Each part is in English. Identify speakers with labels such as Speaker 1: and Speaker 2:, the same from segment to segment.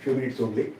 Speaker 1: few minutes only.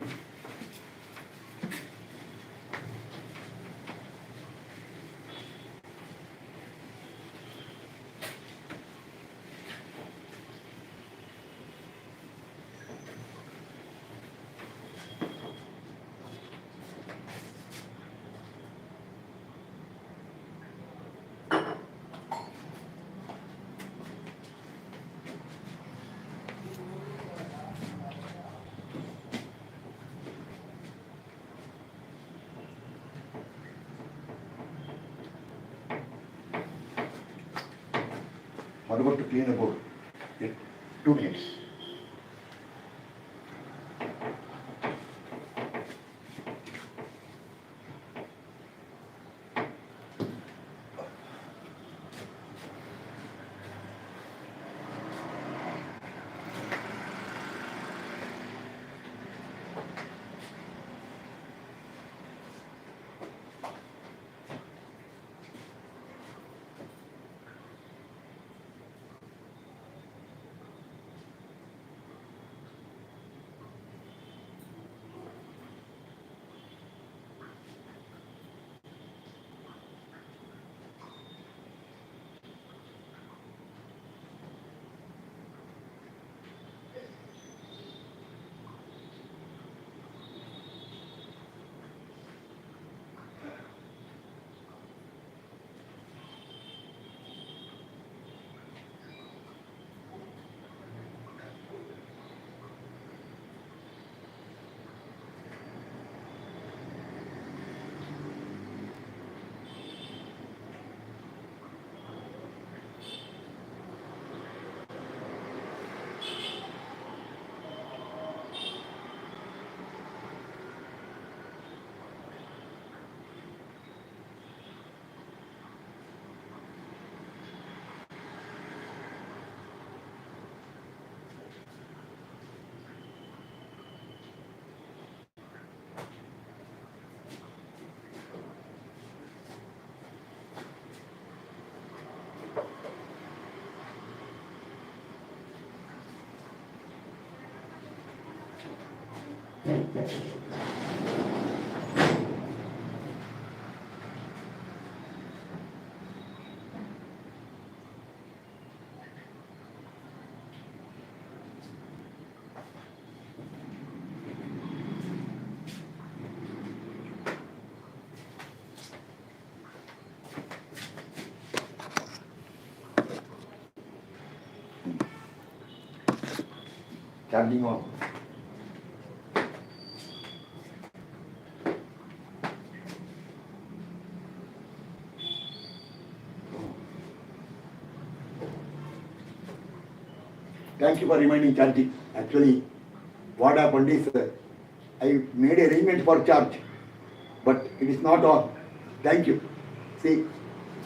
Speaker 1: What about to clean the board? 2 minutes. Charging on. Thank you for reminding Charity. Actually, what happened is I made a arrangement for charge, but it is not on. Thank you. See,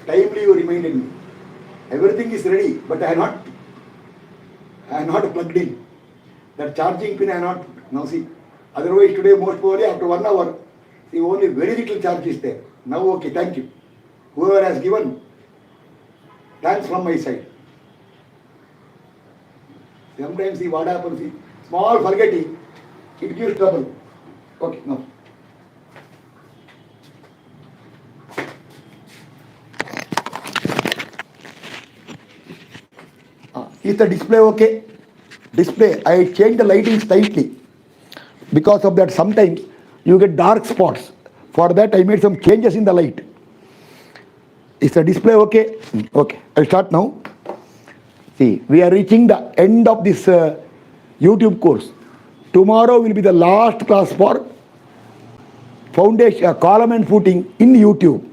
Speaker 1: timely you reminded me. Everything is ready, but I am not plugged in. That charging pin I am not now see. Otherwise today most probably after 1 hour, see only very little charge is there. Now okay, thank you. Whoever has given, thanks from my side. Sometimes see what happens, see, small forgetting, it gives trouble. Okay, now. Is the display okay? Display, I changed the lighting slightly. Because of that, sometimes you get dark spots. For that, I made some changes in the light. Is the display okay? Okay, I'll start now. See, we are reaching the end of this YouTube course. Tomorrow will be the last class for foundation, column and footing in YouTube.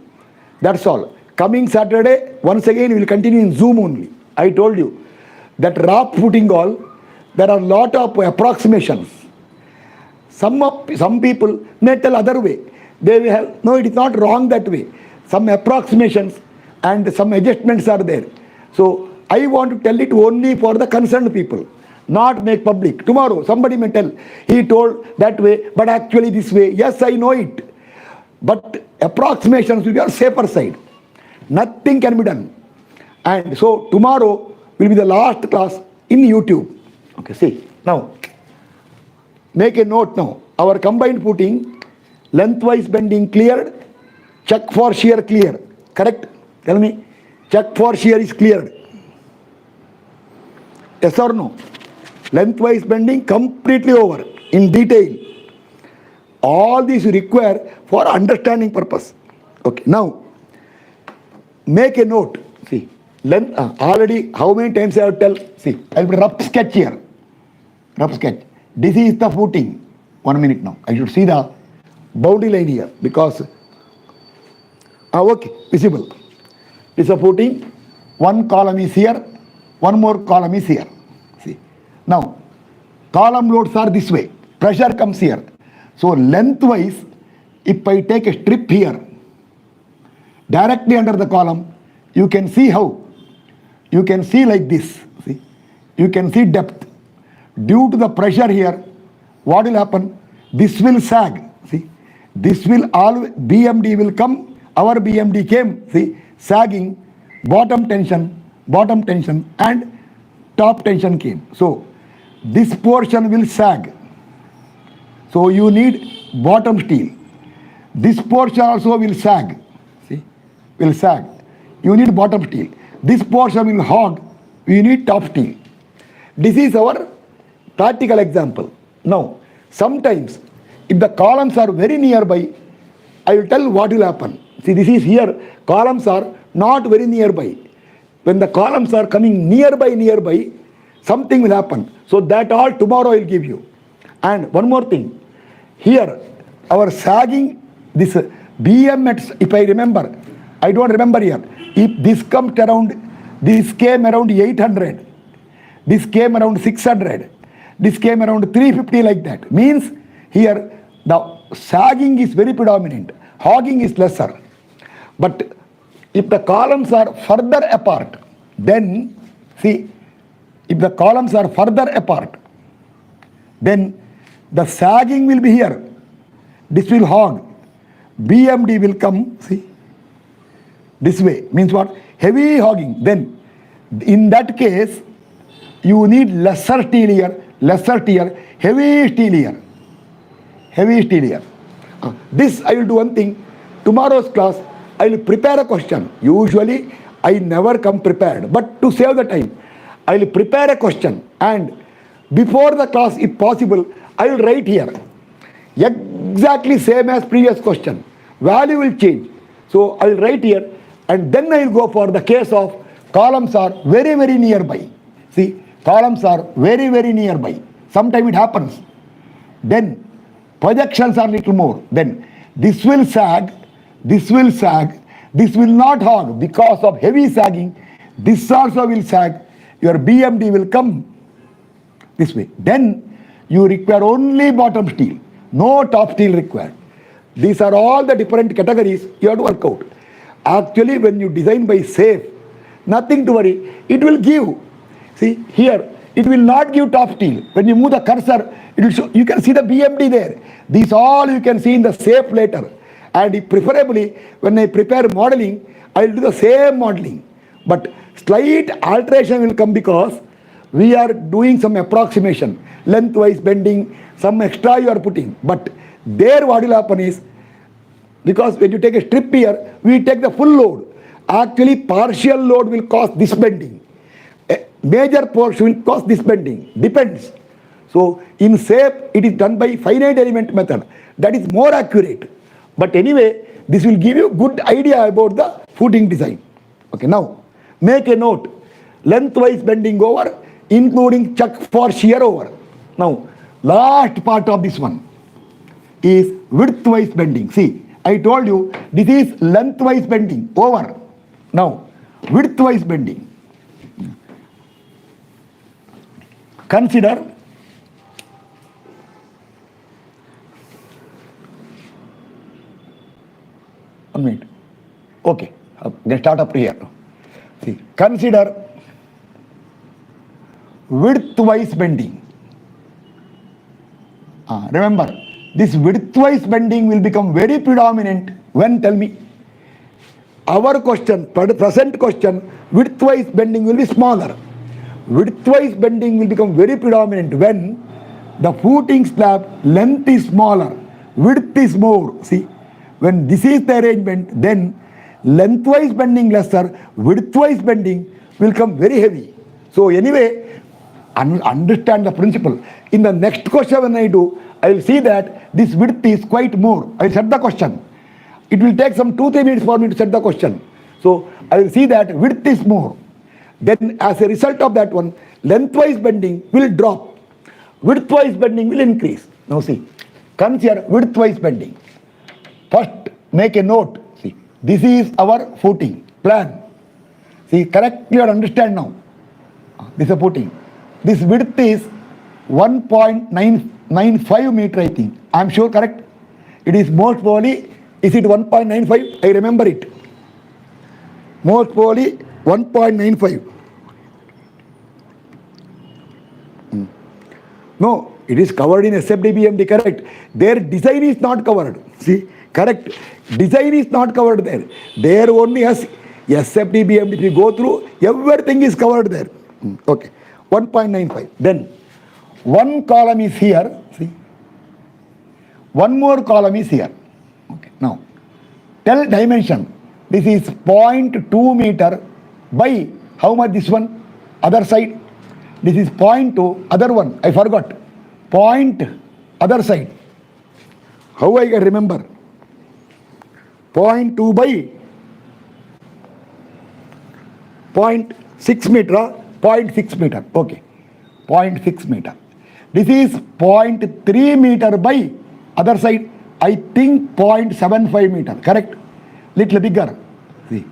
Speaker 1: That's all. Coming Saturday, once again, we will continue in Zoom only. I told you that rough footing all, there are a lot of approximations. Some people may tell other way. They will have, no, it is not wrong that way. Some approximations and some adjustments are there. So I want to tell it only for the concerned people, not make public. Tomorrow somebody may tell, he told that way, but actually this way. Yes, I know it. But approximations will be on safer side. Nothing can be done. And so tomorrow will be the last class in YouTube. Okay, see, now, Make a note now. Our combined footing, lengthwise bending cleared, check for shear clear. Correct? Tell me. Check for shear is cleared. Yes or no? Lengthwise bending completely over in detail. All these you require for understanding purpose. Okay. Now, make a note. See, length, already how many times I have tell? See, I will rough sketch here. Rough sketch. This is the footing. 1 minute now. I should see the boundary line here because okay, visible. This is a footing. One column is here. One more column is here. See. Now, column loads are this way. Pressure comes here. So lengthwise, if I take a strip here, directly under the column, you can see how. You can see like this. See. You can see depth. Due to the pressure here, what will happen? This will sag. See. This will always, BMD will come. Our BMD came. See. Sagging, bottom tension, and top tension came. So this portion will sag. So you need bottom steel. This portion also will sag. See, will sag. You need bottom steel. This portion will hog. You need top steel. This is our practical example. Now, sometimes if the columns are very nearby, I will tell what will happen. See, this is here. Columns are not very nearby. When the columns are coming nearby, something will happen. So that all tomorrow I will give you. And one more thing. Here, our sagging, this BM, if I remember, I don't remember here. If this comes around, this came around 800, this came around 600, this came around 350 like that. Means here the sagging is very predominant, hogging is lesser. But if the columns are further apart, then see, if the columns are further apart, then the sagging will be here. This will hog. BMD will come, see, this way. Means what? Heavy hogging. Then, in that case, you need lesser steel here, heavy steel here. Heavy steel here. This I will do one thing. Tomorrow's class, I will prepare a question. Usually, I never come prepared. But to save the time, I will prepare a question. And before the class, if possible, I will write here. Exactly same as previous question. Value will change. So I will write here. And then I will go for the case of columns are very, very nearby. See, columns are very, very nearby. Sometimes it happens. Then projections are little more. Then this will sag, this will not hog because of heavy sagging. This also will sag. Your BMD will come this way. Then you require only bottom steel, no top steel required. These are all the different categories you have to work out. Actually, when you design by SAFE, nothing to worry, it will give. See, here, it will not give top steel. When you move the cursor, it will show, you can see the BMD there. These all you can see in the SAFE later. And preferably, when I prepare modeling, I will do the same modeling. But slight alteration will come because we are doing some approximation, lengthwise bending, some extra you are putting. But there what will happen is, because when you take a strip here, we take the full load. Actually, partial load will cause this bending. A major portion will cause this bending. Depends. So in SAFE, it is done by finite element method. That is more accurate. But anyway, this will give you good idea about the footing design. Okay, now make a note. Lengthwise bending over, including check for shear over. Now, last part of this one is widthwise bending. See, I told you this is lengthwise bending over. Now, widthwise bending. Consider one minute. Okay, let's start up here. See, consider widthwise bending. Remember, this widthwise bending will become very predominant when, tell me, our question, present question, widthwise bending will be smaller. Widthwise bending will become very predominant when The footing slab length is smaller, width is more. See, when this is the arrangement, then lengthwise bending lesser, widthwise bending will come very heavy. So anyway, understand the principle. In the next question when I do, I will see that this width is quite more. I will set the question. It will take some 2-3 minutes for me to set the question. So I will see that width is more. Then as a result of that one, lengthwise bending will drop. Widthwise bending will increase. Now see, consider widthwise bending. First, make a note. See, this is our footing plan. See, correctly or understand now. This is a footing. This width is 1.995 meter, I think. I am sure, correct? It is most probably, is it 1.95? I remember it. Most probably 1.95. No, it is covered in SFDBMD, correct? Their design is not covered. See, correct? Design is not covered there. There only has SFDBMD. If you go through, everything is covered there. Okay, 1.95. Then one column is here. See, one more column is here. Okay, now tell dimension. This is 0.2 meter by how much this one? Other side. This is 0.2, other one, I forgot. Point, other side. How I can remember? 0.2 by 0.6 meter, 0.6 meter, okay. 0.6 meter. This is 0.3 meter by other side, I think 0.75 meter, correct? Little bigger. See,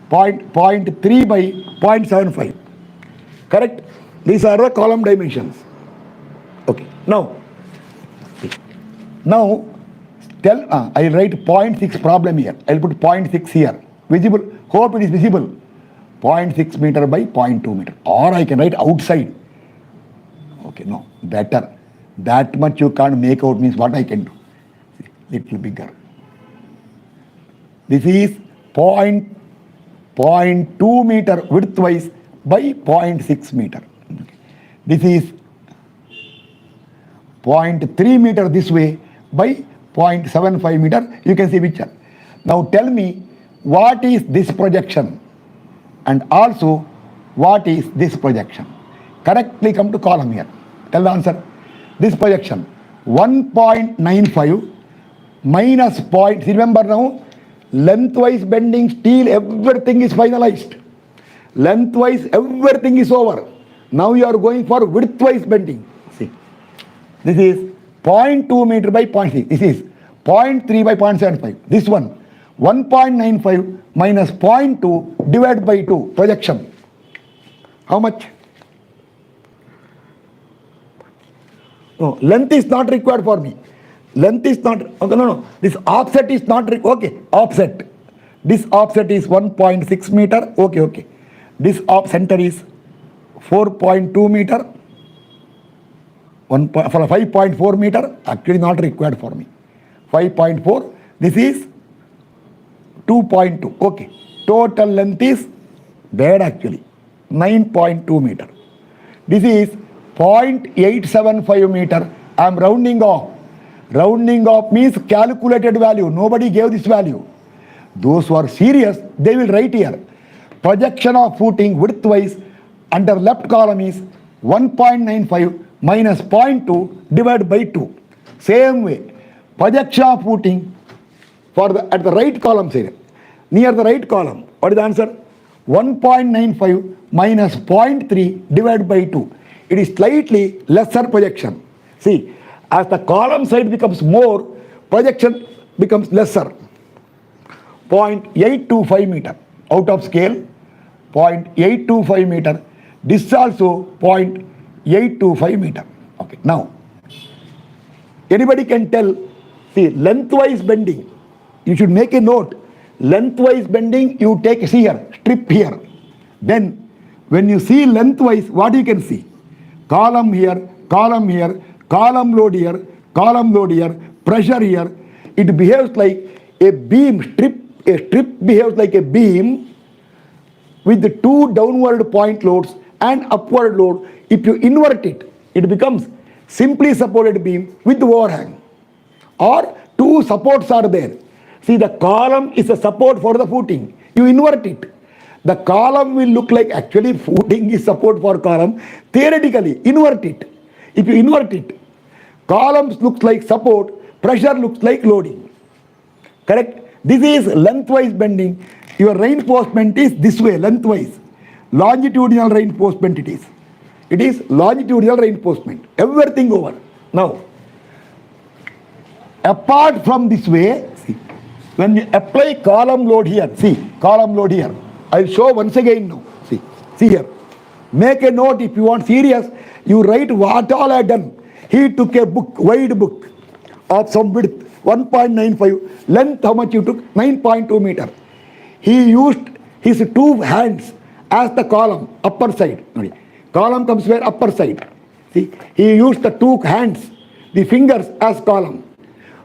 Speaker 1: 0.3 by 0.75, correct? These are the column dimensions. Okay, now tell, I will write 0.6 problem here. I will put 0.6 here. Visible, hope it is visible. 0.6 meter by 0.2 meter. Or I can write outside. Okay, no, better. That much you can't make out means what I can do. Little bigger. This is 0.2 meter widthwise by 0.6 meter. This is 0.3 meter this way by 0.75 meter. You can see picture. Now tell me what is this projection and also what is this projection. Correctly come to column here. Tell the answer. This projection 1.95 minus point. Remember now, lengthwise bending steel, everything is finalized. Lengthwise everything is over. Now you are going for widthwise bending. See, this is 0.2 meter by 0.6. This is 0.3 by 0.75. This one 1.95 minus 0.2 divided by 2. Projection. How much? No, length is not required for me. Length is not, okay, no. This offset is not, okay, offset. This offset is 1.6 meter, okay. This off center is 4.2 meter, 5.4 meter, actually not required for me. 5.4, this is 2.2, okay. Total length is bad actually, 9.2 meter. This is 0.875 meter, I am rounding off. Rounding off means calculated value, nobody gave this value. Those who are serious, they will write here. Projection of footing widthwise under left column is 1.95 minus 0.2 divided by 2. Same way, projection of footing for the at the right column here, near the right column. What is the answer? 1.95 minus 0.3 divided by 2. It is slightly lesser projection. See, as the column side becomes more, projection becomes lesser. 0.825 meter out of scale, 0.825 meter. This is also 0.825 meter. Okay, now anybody can tell, see, lengthwise bending, you should make a note. Lengthwise bending, you take here, strip here. Then when you see lengthwise, what you can see? Column here, column here, column load here, column load here, pressure here. It behaves like a beam strip. A strip behaves like a beam with the two downward point loads and upward load. If you invert it, it becomes simply supported beam with overhang, or two supports are there. See, the column is a support for the footing. You invert it. The column will look like actually footing is support for column. Theoretically, invert it. If you invert it, columns looks like support, pressure looks like loading. Correct? This is lengthwise bending. Your reinforcement is this way, lengthwise. Longitudinal reinforcement it is. It is longitudinal reinforcement. Everything over. Now, apart from this way, see, when you apply column load here, see, column load here. I'll show once again now. See here. Make a note if you want serious. You write what all I have done. He took a book, wide book of some width, 1.95. Length, how much you took? 9.2 meter. He used his two hands as the column, upper side. Column comes where? Upper side. See, he used the two hands, the fingers as column.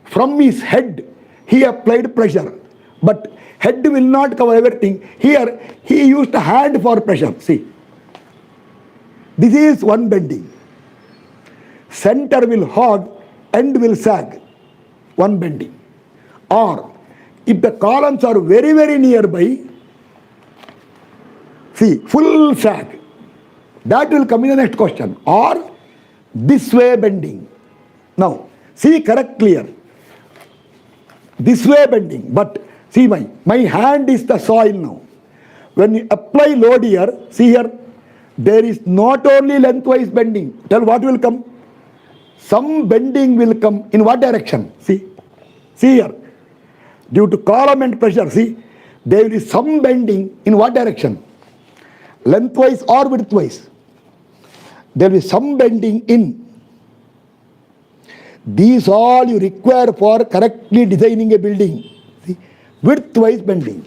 Speaker 1: From his head, he applied pressure. But head will not cover everything. Here, he used a hand for pressure. See, this is one bending. Center will hog, end will sag. One bending. Or, if the columns are very, very nearby, see, full sag. That will come in the next question. Or, this way bending. Now, see correctly here. This way bending. But, see my hand is the soil now. When you apply load here, see here, there is not only lengthwise bending. Tell what will come? Some bending will come in what direction? See here. Due to column and pressure, see, there is some bending in what direction? Lengthwise or widthwise? There is some bending in. These all you require for correctly designing a building. See, widthwise bending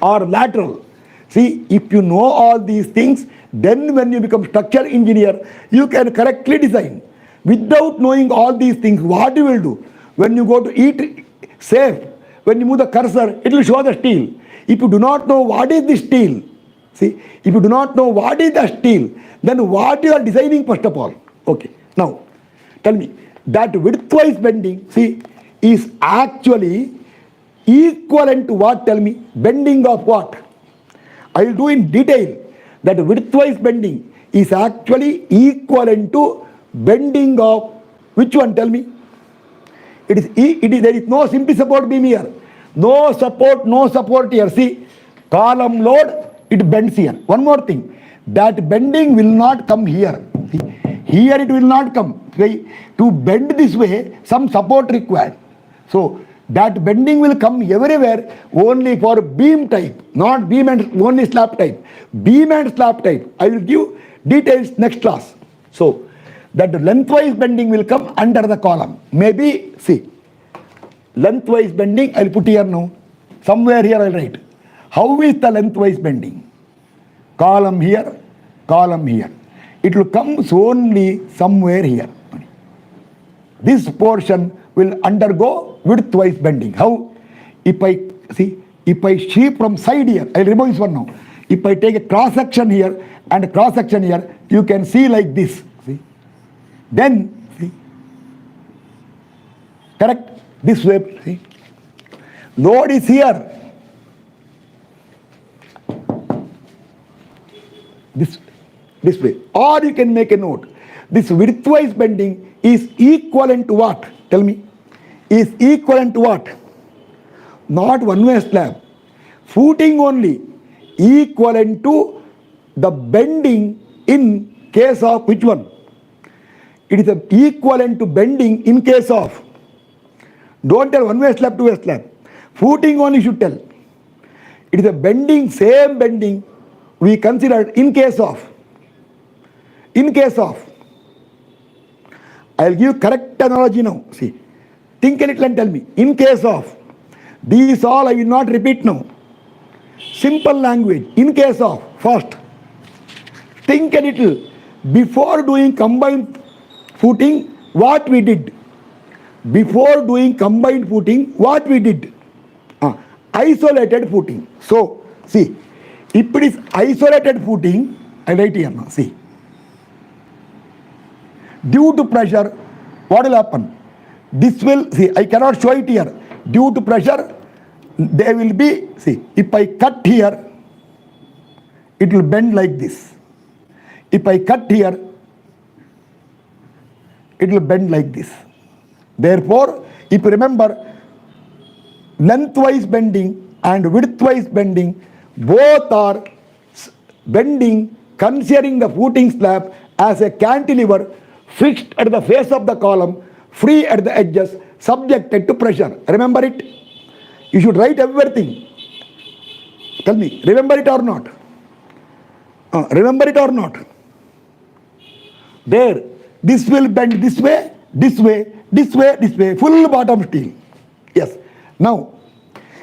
Speaker 1: or lateral. See, if you know all these things, then when you become structural engineer, you can correctly design. Without knowing all these things, what you will do? When you go to ETABS&SAFE, when you move the cursor, it will show the steel. If you do not know what is the steel, see, if you do not know what is the steel, then what you are designing first of all? Okay, now, tell me, that widthwise bending, see, is actually equivalent to what? Tell me, bending of what? I will do in detail. That widthwise bending is actually equivalent to bending of which one? Tell me. There is no simply support beam here. No support here. See, column load, it bends here. One more thing. That bending will not come here. See, here it will not come. To bend this way, some support required. So, that bending will come everywhere only for beam type, not beam and only slab type. Beam and slab type. I will give details next class. So, that lengthwise bending will come under the column. Maybe, see, lengthwise bending, I will put here now. Somewhere here I will write. How is the lengthwise bending? Column here, column here. It will come only somewhere here. This portion will undergo widthwise bending. How? If I shear from side here, I will remove this one now. If I take a cross section here and a cross section here, you can see like this. See? Then, see? Correct? This way, see? Load is here. This way. Or you can make a note. This widthwise bending is equivalent to what? Tell me. Is equivalent to what? Not one-way slab. Footing only. Equivalent to the bending in case of which one? It is equivalent to bending in case of. Don't tell one-way slab, two-way slab. Footing only should tell. It is a bending, same bending we considered in case of. In case of. I will give correct analogy now. See. Think a little and tell me. In case of. These all I will not repeat now. Simple language. In case of. First. Think a little. Before doing combined footing, what we did? Before doing combined footing, what we did? Isolated footing. So, see. If it is isolated footing, I write here now. See. Due to pressure, what will happen? This will, see, I cannot show it here. Due to pressure, they will be, see, if I cut here, it will bend like this. If I cut here, it will bend like this. Therefore, if you remember, lengthwise bending and widthwise bending, both are bending considering the footing slab as a cantilever fixed at the face of the column, free at the edges, subjected to pressure. Remember it? You should write everything. Tell me, remember it or not? Remember it or not? There, this will bend this way, this way, this way, this way, full bottom steel. Yes. Now,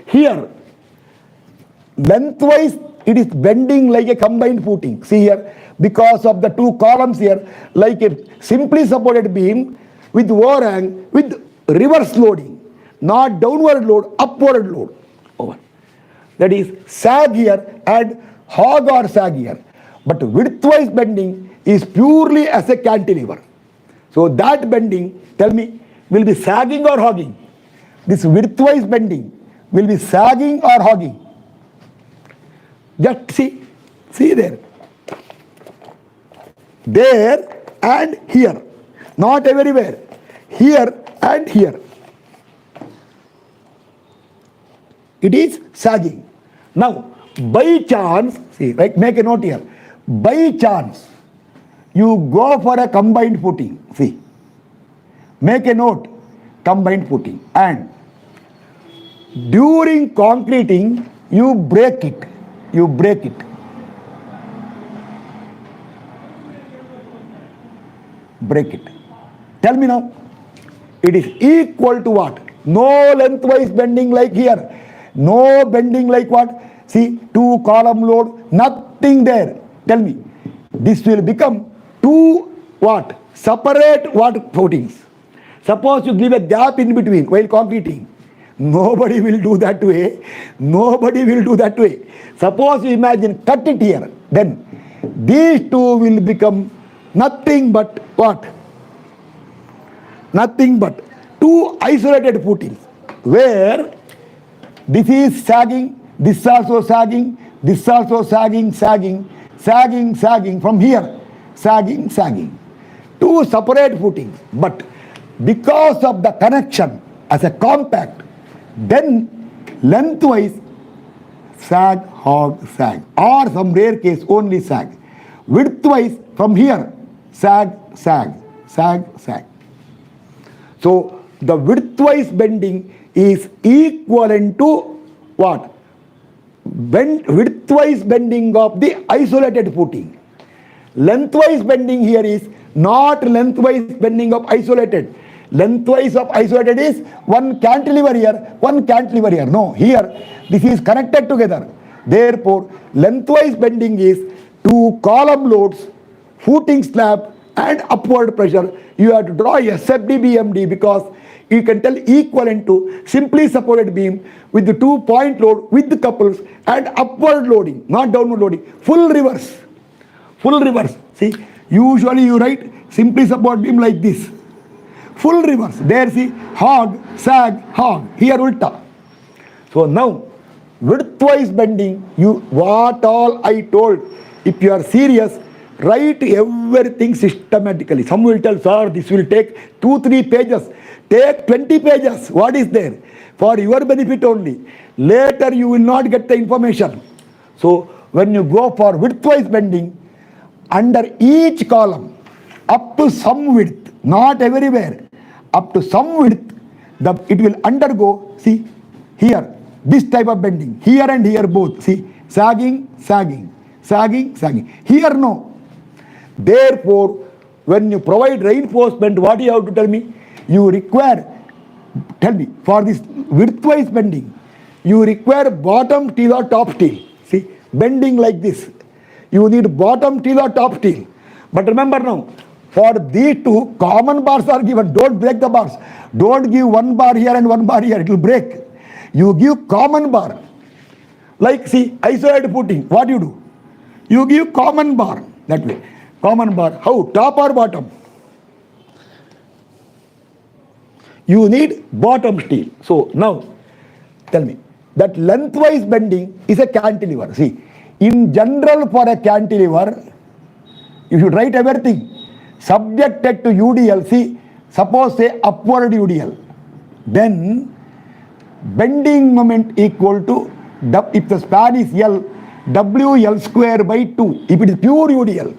Speaker 1: here, lengthwise, it is bending like a combined footing. See here, because of the two columns here, like a simply supported beam with overhang, with reverse loading, not downward load, upward load. Over. That is sag here and hog or sag here. But widthwise bending is purely as a cantilever. So that bending, tell me, will be sagging or hogging? This widthwise bending will be sagging or hogging? Just see there. There and here. Not everywhere. Here and here. It is sagging. Now, by chance, see, right, make a note here. By chance, you go for a combined footing. See, make a note, combined footing. And during concreting, you break it. You break it. Break it. Tell me now, it is equal to what? No lengthwise bending like here. No bending like what? See, two column load, nothing there. Tell me, this will become two what? Separate what footings. Suppose you give a gap in between while concreting. Nobody will do that way. Nobody will do that way. Suppose you imagine, cut it here. Then these two will become nothing but what? Nothing but two isolated footings. Where this is sagging, this also sagging, this also sagging, sagging, sagging, sagging. From here, sagging, sagging. Two separate footings. But because of the connection as a compact, then lengthwise sag, hog, sag, or some rare case only sag. Widthwise from here sag, sag, sag, sag. So the widthwise bending is equivalent to what? Widthwise bending of the isolated footing. Lengthwise bending here is not lengthwise bending of isolated. Lengthwise of isolated is one cantilever here, one cantilever here. No, here this is connected together. Therefore, lengthwise bending is two column loads, footing slab and upward pressure. You have to draw a SFD BMD because you can tell equivalent to simply supported beam with the 2-point load with the couples and upward loading, not downward loading. Full reverse. Full reverse. See, usually you write simply supported beam like this. Full reverse. There see, hog, sag, hog. Here ulta. So now, widthwise bending, what all I told, if you are serious, write everything systematically. Some will tell, sir, this will take 2-3 pages. Take 20 pages. What is there? For your benefit only. Later you will not get the information. So when you go for widthwise bending, under each column, up to some width, not everywhere, up to some width, it will undergo, see, here, this type of bending, here and here both, see, sagging, sagging, sagging, sagging. Here no. Therefore, when you provide reinforcement, what do you have to tell me? You require, tell me, for this widthwise bending, you require bottom steel or top steel. See, bending like this. You need bottom steel or top steel. But remember now, for these two, common bars are given. Don't break the bars. Don't give one bar here and one bar here. It will break. You give common bar. Like, see, isolated footing. What do you do? You give common bar. That way. Common bar. How? Top or bottom? you need bottom steel. So now, tell me, that lengthwise bending is a cantilever. See, in general for a cantilever, you should write everything subjected to UDL. See, suppose say upward UDL. Then bending moment equal to, if the span is L, WL square by 2, if it is pure UDL.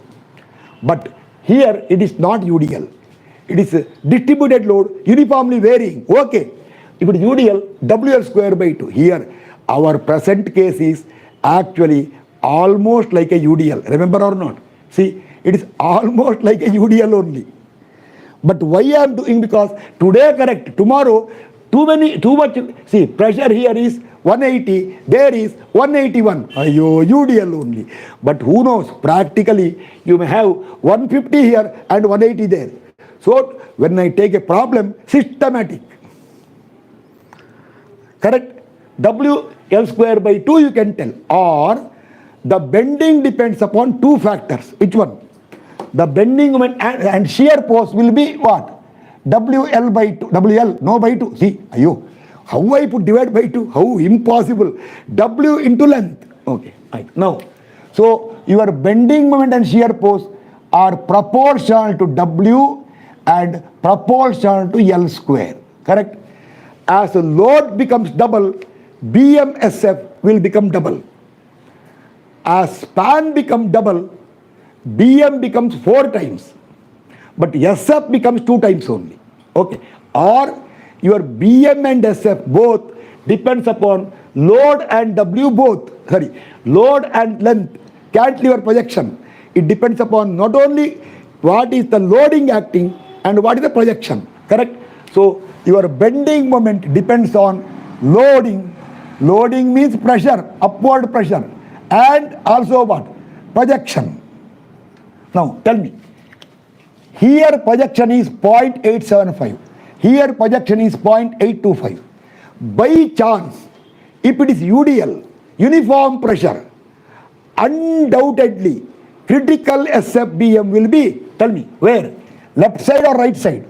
Speaker 1: But here it is not UDL. It is a distributed load, uniformly varying. Okay. If it is UDL, WL square by 2. Here, our present case is actually almost like a UDL. Remember or not? See, it is almost like a UDL only. But why I am doing? Because today correct, tomorrow too much. See, pressure here is 180, there is 181. Ayo, UDL only. But who knows? Practically, you may have 150 here and 180 there. So when I take a problem, systematic. Correct? WL square by 2 you can tell. Or the bending depends upon two factors. Which one? The bending moment and shear force will be what? WL by 2. WL, no by 2. See, ayo, how I put divide by 2? How impossible. W into length. Okay. Right. Now, so your bending moment and shear force are proportional to W and proportional to L square. Correct? As the load becomes double, BMSF will become double. As span becomes double, BM becomes 4 times. But SF becomes 2 times only. Okay. Or your BM and SF both depends upon load and W both. Sorry, load and length, cantilever projection. It depends upon not only what is the loading acting and what is the projection. Correct? So your bending moment depends on loading. Loading means pressure, upward pressure. And also what? Projection. Now tell me. Here projection is 0.875. Here projection is 0.825. By chance, if it is UDL, uniform pressure, undoubtedly critical SFBM will be, tell me, where? Left side or right side?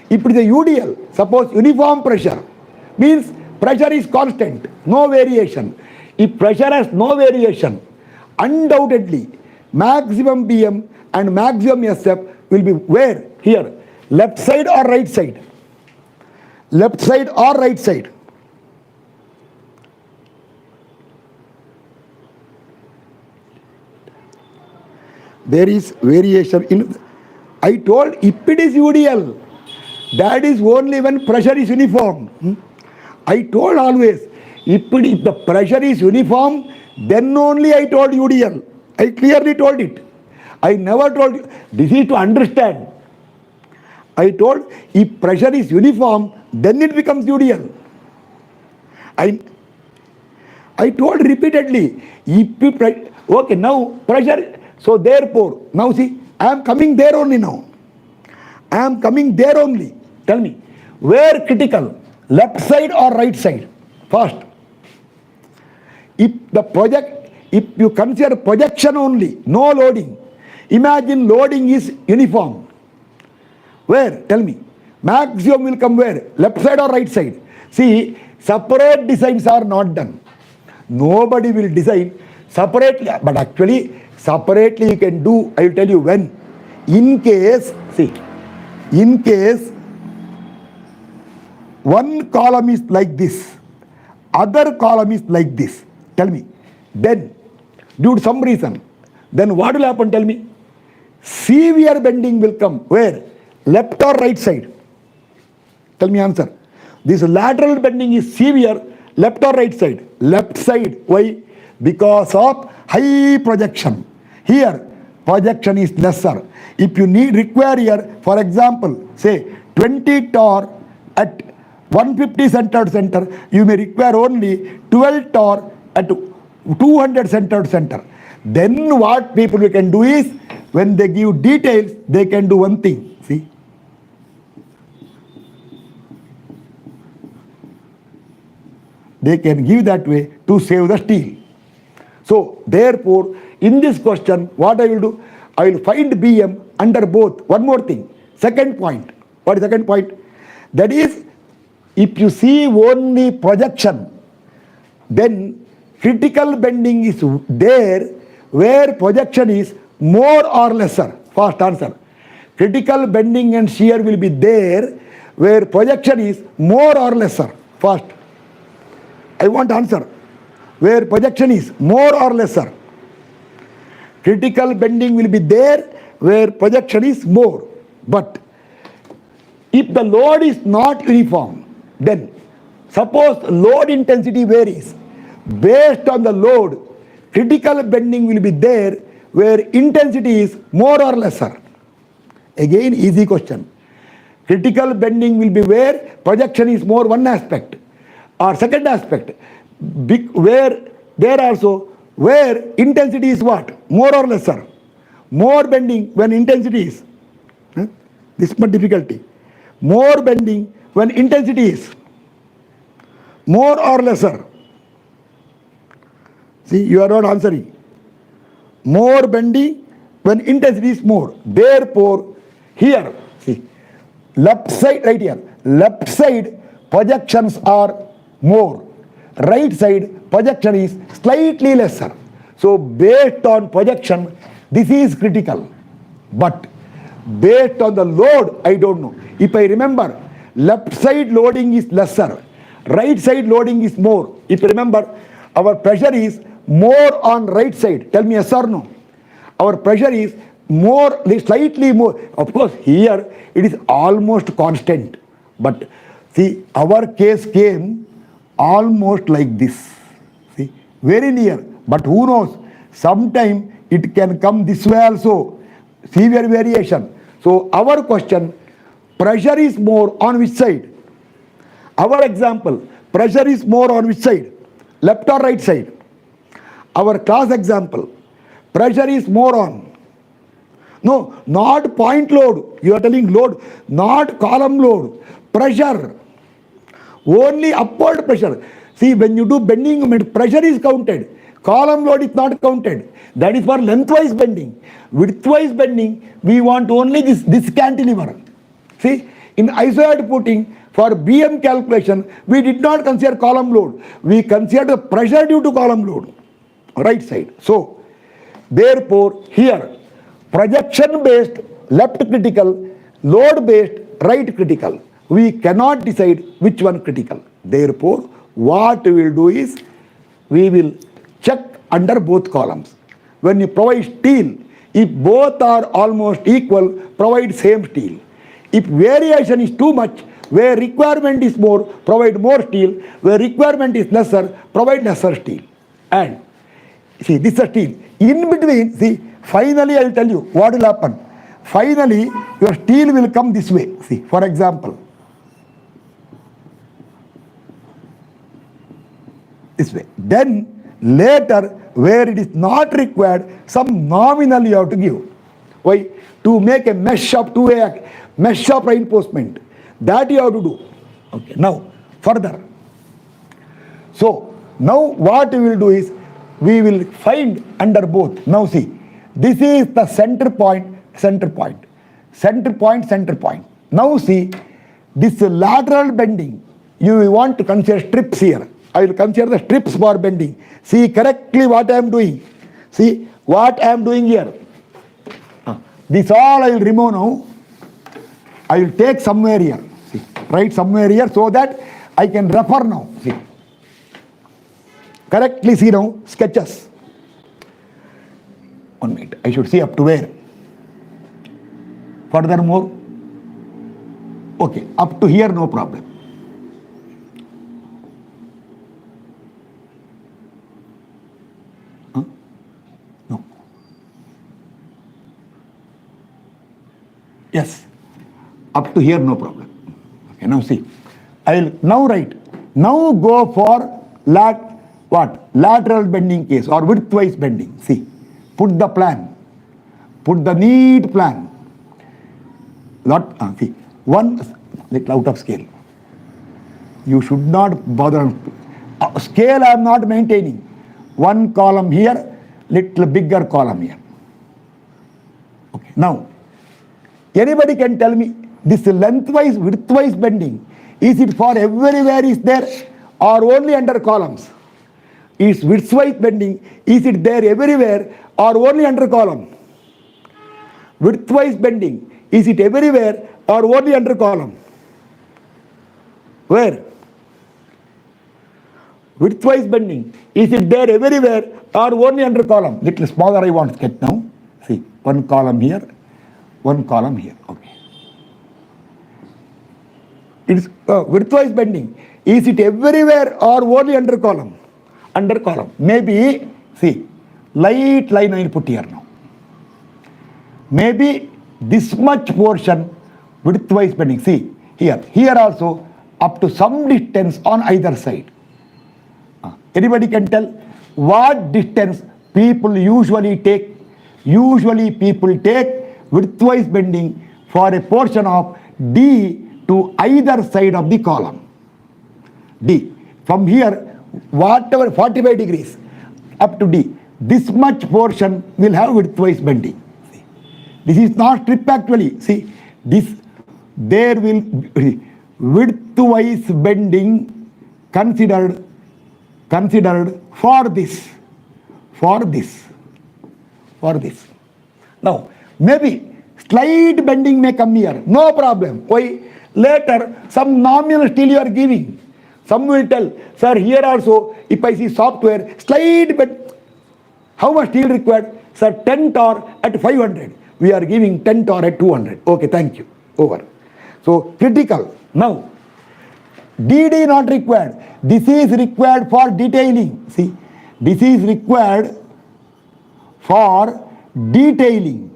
Speaker 1: If it is a UDL, suppose uniform pressure, means pressure is constant, no variation. If pressure has no variation, undoubtedly maximum BM and maximum SF will be where? Here. Left side or right side? Left side or right side? There is variation in. I told if it is UDL, that is only when pressure is uniform. I told always, if the pressure is uniform, then only I told UDL. I clearly told it. I never told you. This is to understand. I told if pressure is uniform, then it becomes UDL. I told repeatedly, okay, now pressure, so therefore, now see, I am coming there only now. I am coming there only. Tell me, where critical, left side or right side? First, if you consider projection only, no loading, imagine loading is uniform. Where? Tell me. Maximum will come where? Left side or right side? See, separate designs are not done. Nobody will design separately, but actually separately you can do. I will tell you when. In case, see, in case one column is like this, other column is like this, tell me, then due to some reason, then what will happen? Tell me. Severe bending will come where? Left or right side? Tell me answer. This lateral bending is severe, left or right side? Left side. Why? Because of high projection. Here, projection is lesser. If you require here, for example, say 20 torr at 150 centered center, you may require only 12 torr at 200 centered center. Then what people can do is, when they give details, they can do one thing. See? They can give that way to save the steel. So, therefore, in this question, what I will do? I will find BM under both. One more thing. Second point. What is second point? That is, if you see only projection, then critical bending is there where projection is more or lesser. Fast answer. Critical bending and shear will be there where projection is more or lesser. Fast. I want answer. Where projection is more or lesser. Critical bending will be there where projection is more. But if the load is not uniform, then suppose load intensity varies. Based on the load, critical bending will be there where intensity is more or lesser. Again, easy question. Critical bending will be where projection is more, one aspect. Or second aspect, where there also where intensity is what? More or lesser. More bending when intensity is. This much difficulty. More bending when intensity is more or lesser. See, you are not answering. More bending when intensity is more. Therefore, here, see, left side, right here, left side projections are more. Right side projection is slightly lesser. So, based on projection, this is critical. But based on the load, I don't know. If I remember, left side loading is lesser, right side loading is more. If you remember, our pressure is more on right side. Tell me yes or no. Our pressure is more, slightly more. Of course, here it is almost constant. But see, our case came almost like this. See, very near. But who knows? Sometime it can come this way also. Severe variation. So our question, pressure is more on which side? Our example, pressure is more on which side? Left or right side? Our class example, pressure is more on. No, not point load. You are telling load, not column load. Pressure. Only upward pressure. See, when you do bending movement, pressure is counted. Column load is not counted. That is for lengthwise bending. Widthwise bending, we want only this cantilever. See, in isoid footing, for BM calculation, we did not consider column load. We considered the pressure due to column load. Right side. So, therefore, here, projection based left critical, load based right critical. We cannot decide which one critical. Therefore, what we will do is, we will check under both columns. When you provide steel, if both are almost equal, provide same steel. If variation is too much, where requirement is more, provide more steel. Where requirement is lesser, provide lesser steel. And see, this is a steel. In between, see, finally I will tell you what will happen. Finally, your steel will come this way. See, for example, this way. Then later, where it is not required, some nominal you have to give. Why? To make a mesh of reinforcement. That you have to do. Okay. Now, further. So, now what we will do is, we will find under both. Now see, this is the center point, center point. Center point, center point. Now see, this lateral bending, you want to consider strips here. I will consider the strips for bending. See correctly what I am doing. See what I am doing here. This all I will remove now. I will take somewhere here. See, write somewhere here so that I can refer now. See. Correctly see now, sketches. 1 minute. I should see up to where. Furthermore, okay, up to here no problem. No. Yes, up to here no problem. Okay, now see, I will now write. Now go for lateral bending case or widthwise bending. See, put the plan, put the neat plan. See, one little out of scale. You should not bother. Scale I am not maintaining. One column here, little bigger column here. Okay. Now, anybody can tell me this lengthwise, widthwise bending, is it for everywhere is there or only under columns? Is widthwise bending, is it there everywhere or only under column? Widthwise bending, is it everywhere or only under column? Where? Widthwise bending, is it there everywhere or only under column? Little smaller I want to get now. See, one column here, one column here. Okay. It's widthwise bending, is it everywhere or only under column? Under column. Maybe, see, light line I will put here now. Maybe this much portion widthwise bending. See, here also up to some distance on either side. Anybody can tell what distance people usually take? Usually people take widthwise bending for a portion of D to either side of the column. D. From here, whatever 45 degrees up to D, this much portion will have widthwise bending. See, this is not strip actually. See, this, there will be widthwise bending considered for this. Now, maybe slight bending may come here, no problem. Why? Later, some nominal steel you are giving. Some will tell, sir, here also, if I see software, slight bend. How much steel required? Sir, 10 torr at 500. We are giving 10 torr at 200. Okay, thank you. Over. So, critical. Now, DD not required. This is required for detailing. See, this is required for detailing.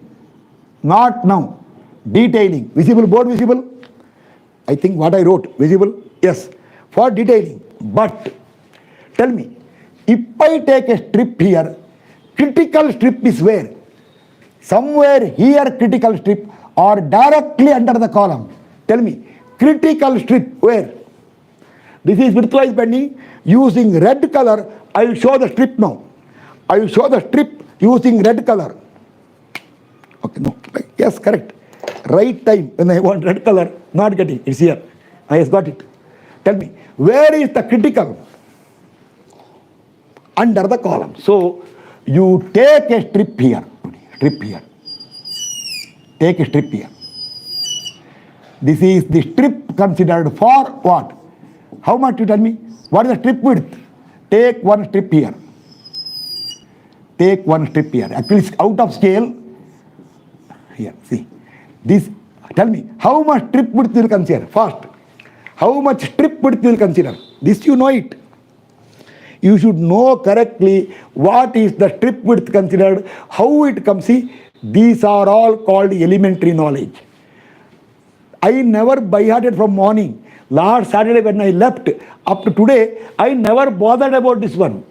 Speaker 1: Not now. Detailing. Visible, board visible? I think what I wrote, visible? Yes. For detailing. But, tell me, if I take a strip here, critical strip is where? Somewhere here critical strip or directly under the column. Tell me, critical strip where? This is widthwise bending using red color. I will show the strip now. I will show the strip using red color. Okay, no. Yes, correct. Right time when I want red color, not getting. It's here. I have got it. Tell me, where is the critical? Under the column. So, you take a strip here. Strip here. Take a strip here. This is the strip considered for what? How much you tell me? What is the strip width? Take one strip here. Take one strip here. Actually, it's out of scale. Here, see. This, tell me, how much strip width you will consider? First, how much strip width you will consider? This you know it. You should know correctly what is the strip width considered, how it comes. See, these are all called elementary knowledge. I never by-hearted from morning. Last Saturday when I left, up to today, I never bothered about this one.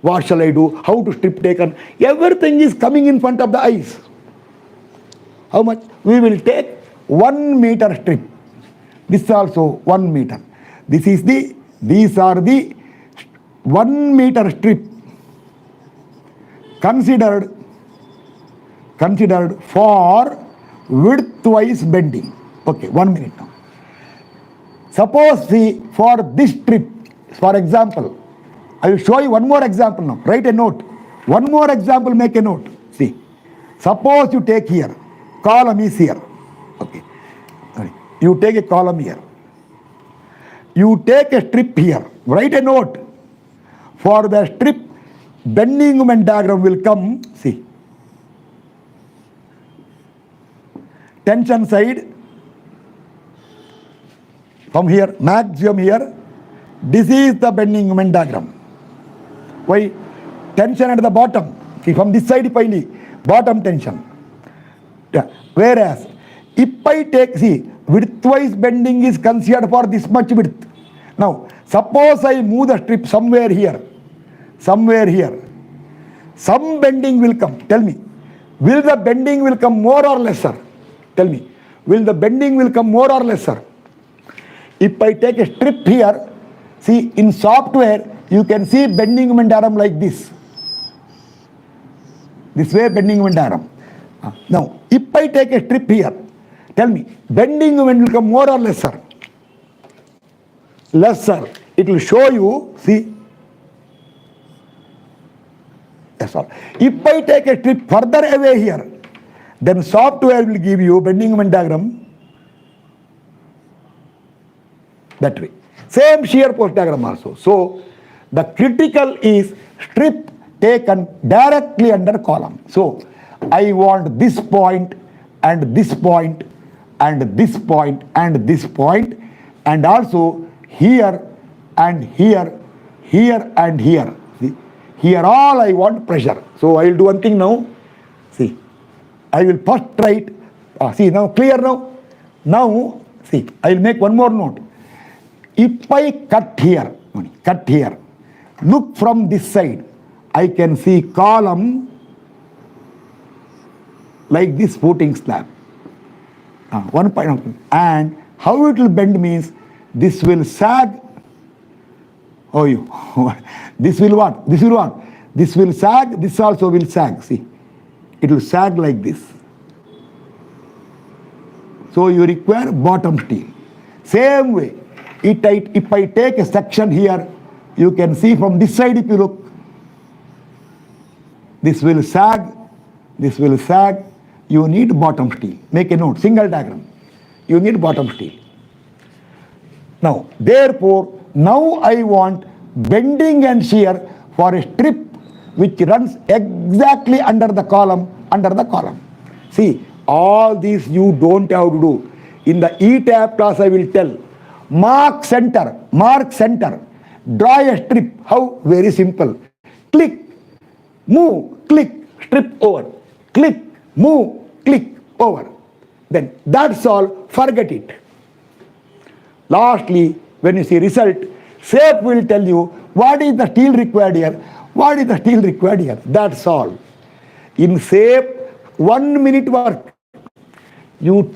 Speaker 1: What shall I do? How to strip taken? Everything is coming in front of the eyes. How much? We will take 1 meter strip. This also 1 meter. These are the 1 meter strip considered for widthwise bending. Okay, 1 minute now. Suppose, see, for this strip, for example, I will show you one more example now. Write a note. One more example, make a note. See, suppose you take here, column is here. Okay, you take a column here. You take a strip here. Write a note. For the strip, bending moment diagram will come. See, tension side from here, maximum here. This is the bending moment diagram. Why? Tension at the bottom. See, from this side, finally, bottom tension. Yeah. Whereas, if I take, see, widthwise bending is considered for this much width. Now, suppose I move the strip somewhere here. Some bending will come. Tell me, will the bending will come more or lesser? Tell me, will the bending will come more or lesser? If I take a strip here, see, in software, you can see bending moment diagram like this. This way bending moment diagram. Now, if I take a strip here, Tell me, bending moment will come more or lesser? Lesser. It will show you, see. That's all. If I take a strip further away here, then software will give you bending moment diagram that way. Same shear force diagram also. So the critical is strip taken directly under column. So I want this point and this point and this point and this point, and also here and here, here and here. See? Here all I want pressure. So I will do one thing now. See, I will first write. See, now clear now. Now see, I will make one more note. If I cut here, look from this side, I can see column like this footing slab. One point, and how it will bend means this will sag. Oh, you. This will what? This will what? This will sag. This also will sag. See, it will sag like this. So you require bottom steel. Same way, if I take a section here, you can see from this side. If you look, this will sag. This will sag. You need bottom steel. Make a note, single diagram. You need bottom steel. Now, therefore, now I want bending and shear for a strip which runs exactly under the column, See, all these you don't have to do. In the ETABS class I will tell, mark center, draw a strip. How? Very simple. Click, move, click, strip over. Click, move, click, over. Then that's all, forget it. Lastly, when you see result, SAFE will tell you what is the steel required here, what is the steel required here. That's all. In SAFE, 1 minute work. You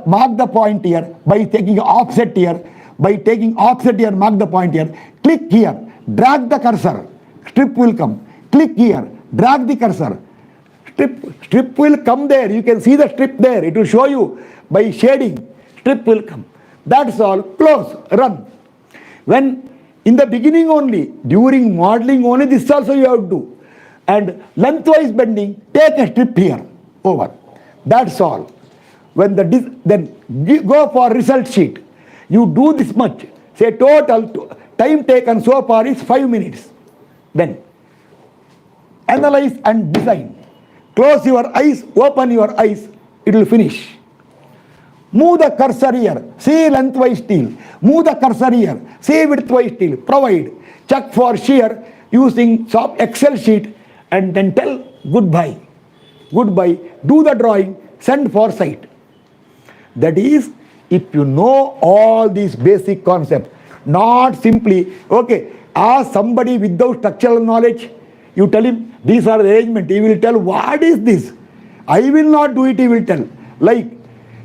Speaker 1: mark the point here by taking offset here, mark the point here, click here, drag the cursor, strip will come. Click here, drag the cursor, strip will come there. You can see the strip there. It will show you by shading. Strip will come. That's all. Close, run. When in the beginning only, during modeling only, this also you have to do. And lengthwise bending, take a strip here, over. That's all. When then go for result sheet. You do this much. Say total time taken so far is 5 minutes. Then analyze and design. Close your eyes, open your eyes, it will finish. Move the cursor here, see lengthwise steel. Move the cursor here, see widthwise steel. Provide. Check for shear using Excel sheet, and then tell goodbye. Goodbye. Do the drawing, send for site. That is, if you know all these basic concepts, not simply, okay, ask somebody without structural knowledge, you tell him, these are the arrangement, he will tell, what is this? I will not do it, he will tell. Like,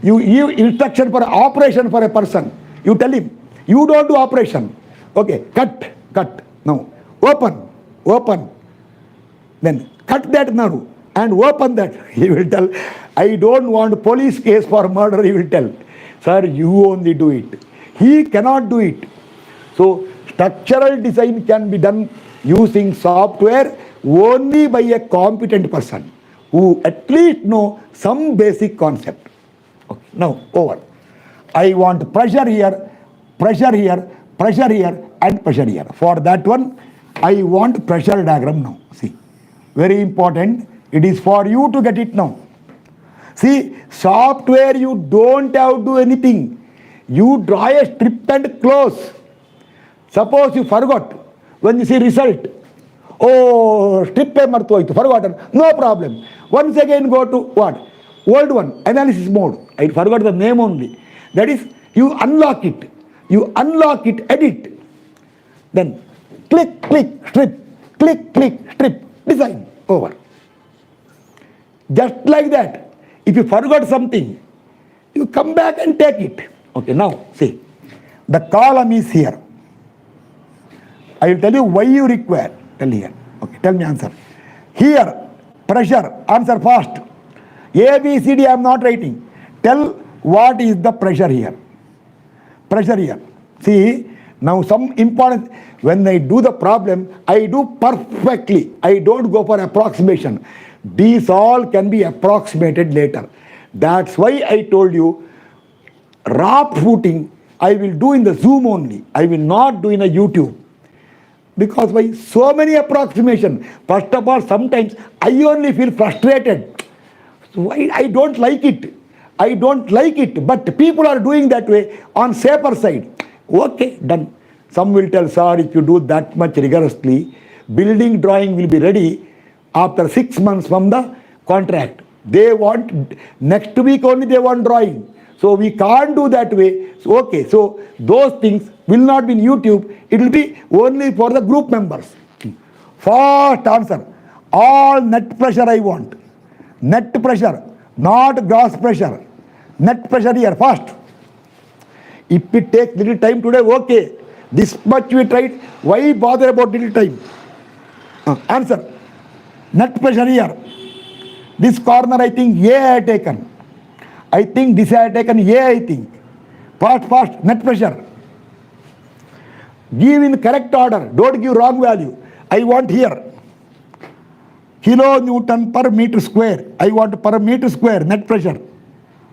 Speaker 1: you give instruction for operation for a person, you tell him, you don't do operation. Okay, cut, now, open, then cut that now, and open that. He will tell, I don't want police case for murder, he will tell. Sir, you only do it. He cannot do it. So, structural design can be done using software only by a competent person who at least know some basic concept. Okay, now, over. I want pressure here, and pressure here. For that one, I want pressure diagram now. See, very important. It is for you to get it now. See, software you don't have to do anything. You draw a strip and close. Suppose you forgot. When you see result, oh, strip forgotten. No problem. Once again go to what? Old one, analysis mode. I forgot the name only. That is, you unlock it. Edit. Then click, strip, design, over. Just like that. If you forgot something, you come back and take it. Okay, now see, the column is here. I will tell you why you require. Tell here. Okay, tell me answer. Here, pressure, answer fast. A, B, C, D I am not writing. Tell what is the pressure here? Pressure here. See, now some important, when I do the problem, I do perfectly. I don't go for approximation. These all can be approximated later. That's why I told you, raw footing I will do in the Zoom only. I will not do in a YouTube. Because by so many approximation, first of all, sometimes I only feel frustrated. So I don't like it. I don't like it. But people are doing that way on safer side. Okay, done. Some will tell, sir, if you do that much rigorously, building drawing will be ready after 6 months from the contract. They want, next week only they want drawing. So we can't do that way. So, okay, so those things will not be in YouTube. It will be only for the group members. First answer. All net pressure I want. Net pressure, not gross pressure. Net pressure here first. If it takes little time today, okay. This much we tried. Why bother about little time? Answer. Net pressure here. This corner I think A I have taken. I think this I have taken A I think. Fast, net pressure. Give in correct order. Don't give wrong value. I want here. Kilonewton per meter square. I want per meter square net pressure.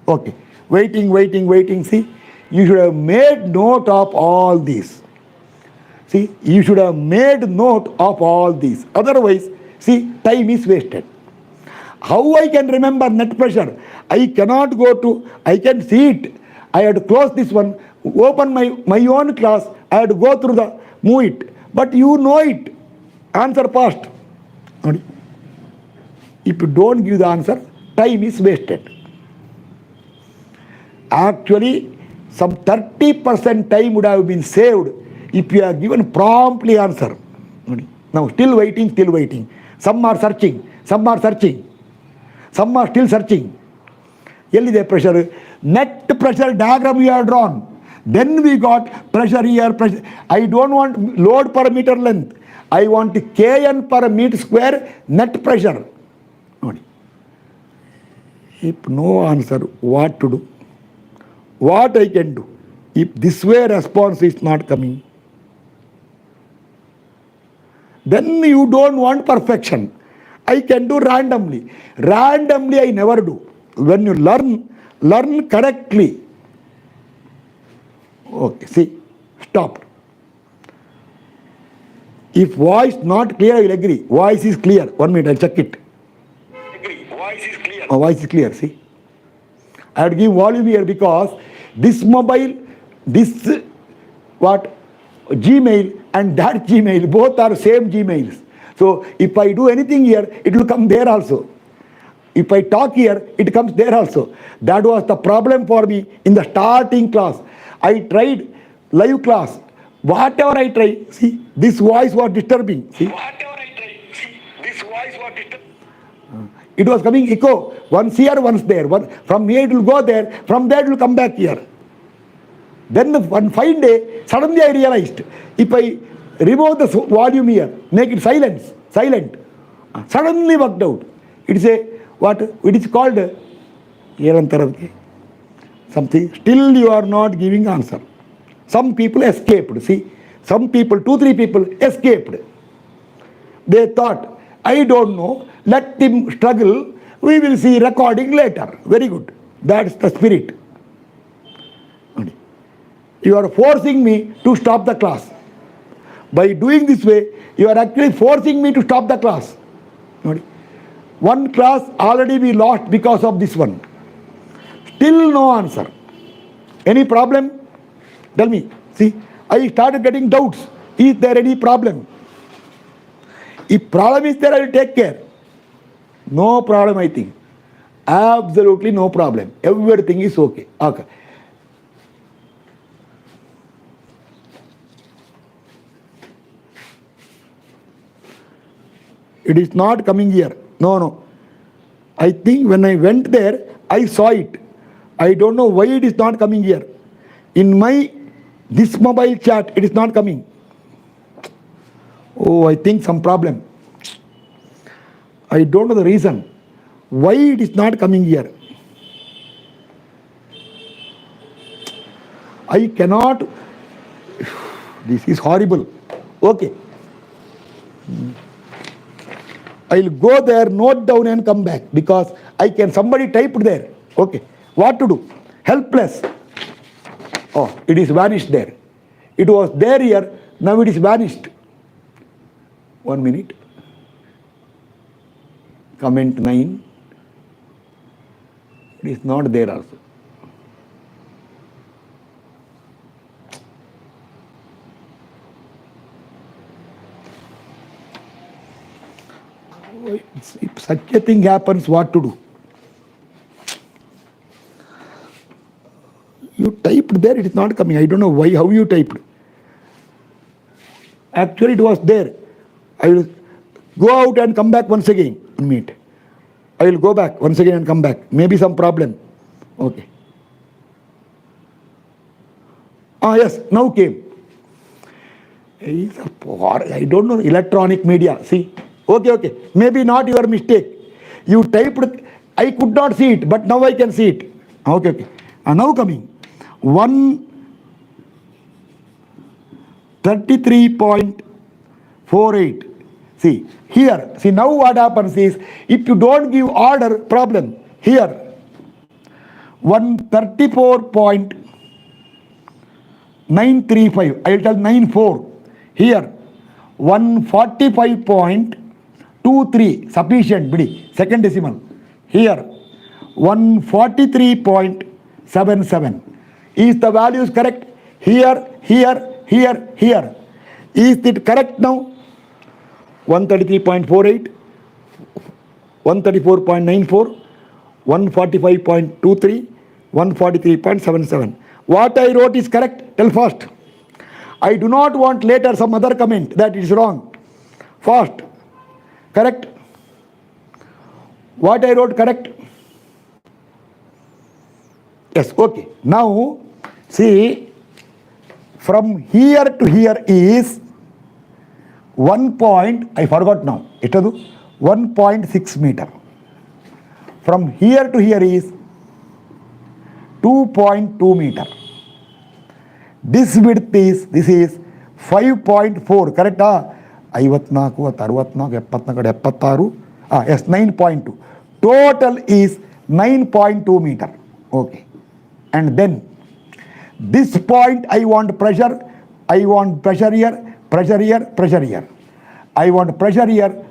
Speaker 1: Okay. Waiting. See, you should have made note of all these. See, you should have made note of all these. Otherwise, see, time is wasted. How I can remember net pressure? I cannot go to, I can see it. I had to close this one, open my own class, I had to go through the, move it. But you know it. Answer fast. If you don't give the answer, time is wasted. Actually, some 30% time would have been saved if you have given promptly answer. Now still waiting. Some are searching. Some are still searching. Yelli pressure. Net pressure diagram we have drawn. Then we got pressure here, pressure. I don't want load per meter length. I want Kn per meter square net pressure. If no answer, what to do? What I can do? If this way response is not coming, then you don't want perfection. I can do randomly. Randomly I never do. When you learn correctly. Okay, see, stopped. If voice not clear, I will agree. Voice is clear. 1 minute, I'll check it.
Speaker 2: Agree. Voice is clear.
Speaker 1: Oh, voice is clear, see. I had to give volume here because this mobile, this Gmail and that Gmail, both are same Gmails. So if I do anything here, it will come there also. If I talk here, it comes there also. That was the problem for me in the starting class. I tried live class. Whatever I try, see, this voice was disturbing. See?
Speaker 2: This voice was disturbing.
Speaker 1: It was coming echo. Once here, once there. From here it will go there. From there it will come back here. Then one fine day, suddenly I realized, if I remove the volume here, make it silent, suddenly worked out. It is it is called something. Still you are not giving answer. Some people escaped. See, some people, 2-3 people escaped. They thought, I don't know, let him struggle, we will see recording later. Very good. That's the spirit. You are forcing me to stop the class. By doing this way, you are actually forcing me to stop the class. One class already we lost because of this one. Still no answer. Any problem? Tell me. See, I started getting doubts. Is there any problem? If problem is there, I will take care. No problem, I think. Absolutely no problem. Everything is okay. Okay. It is not coming here. No. I think when I went there, I saw it. I don't know why it is not coming here. In this mobile chat, it is not coming. Oh, I think some problem. I don't know the reason. Why it is not coming here. I cannot. This is horrible. Okay. I'll go there, note down and come back because somebody typed there. Okay. What to do? Helpless. Oh, it is vanished there. It was there here, now it is vanished. 1 minute. Comment 9. It is not there also. If such a thing happens, what to do? You typed there, it is not coming. I don't know why, how you typed. Actually, it was there. I will go out and come back once again. Meet. I will go back once again and come back. Maybe some problem. Okay. Ah, yes, now came. I don't know, electronic media. See? Okay. Maybe not your mistake. You typed, I could not see it, but now I can see it. Okay. And now coming. 133.48. See, here, see now what happens is, if you don't give order, problem. Here, 134.935, I will tell 94. Here, 145.23, sufficient, bidi, second decimal. Here, 143.77. Is the values correct? Here. Is it correct now? 133.48, 134.94, 145.23, 143.77. What I wrote is correct? Tell fast. I do not want later some other comment that it is wrong. Fast. Correct? What I wrote correct? Yes, okay. Now, see, from here to here is 1 point, I forgot now, 1.6 meter. From here to here is 2.2 meter. This width is, this is 5.4, correct? 54, 64, 76, yes, 9.2. Total is 9.2 meter. Okay. And then this point I want pressure here, pressure here. I want pressure here,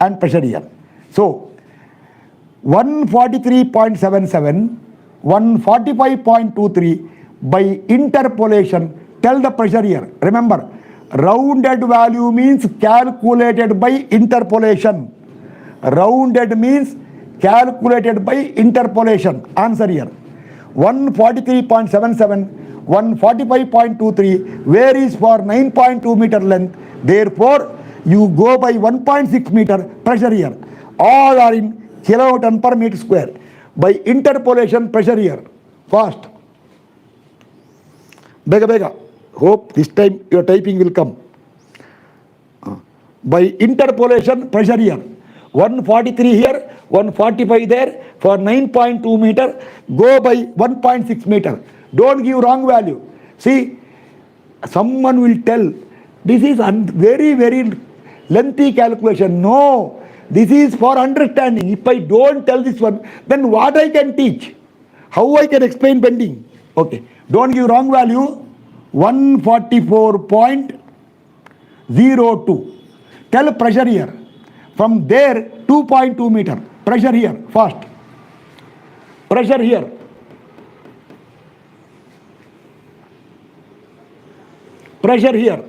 Speaker 1: and pressure here. So 143.77, 145.23 by interpolation, tell the pressure here. Remember, rounded value means calculated by interpolation. Rounded means calculated by interpolation. Answer here. 143.77, 145.23 varies for 9.2 meter length. Therefore, you go by 1.6 meter pressure here. All are in kilonewton per meter square. By interpolation, pressure here. Fast. Bega. Hope this time your typing will come. By interpolation, pressure here. 143 here, 145 there. For 9.2 meter, go by 1.6 meter. Don't give wrong value. See, someone will tell, this is very, very lengthy calculation. No, this is for understanding. If I don't tell this one, then what I can teach? How I can explain bending? Okay, don't give wrong value. 144.02. Tell pressure here. From there, 2.2 meter. Pressure here, fast. Pressure here. Pressure here.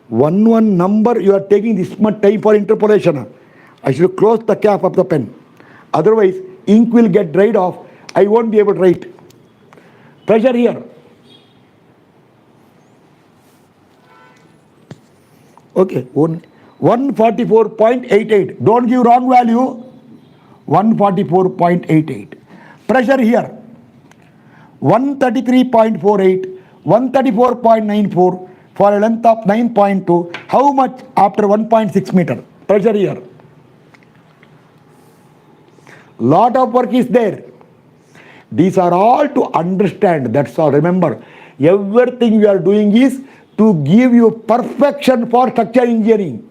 Speaker 1: One number you are taking this much time for interpolation. I should close the cap of the pen. Otherwise, ink will get dried off. I won't be able to write. Pressure here. Okay, 144.88. Don't give wrong value. 144.88. Pressure here. 133.48, 134.94, for a length of 9.2. How much after 1.6 meter? Pressure here. Lot of work is there. These are all to understand. That's all. Remember, everything we are doing is to give you perfection for structural engineering.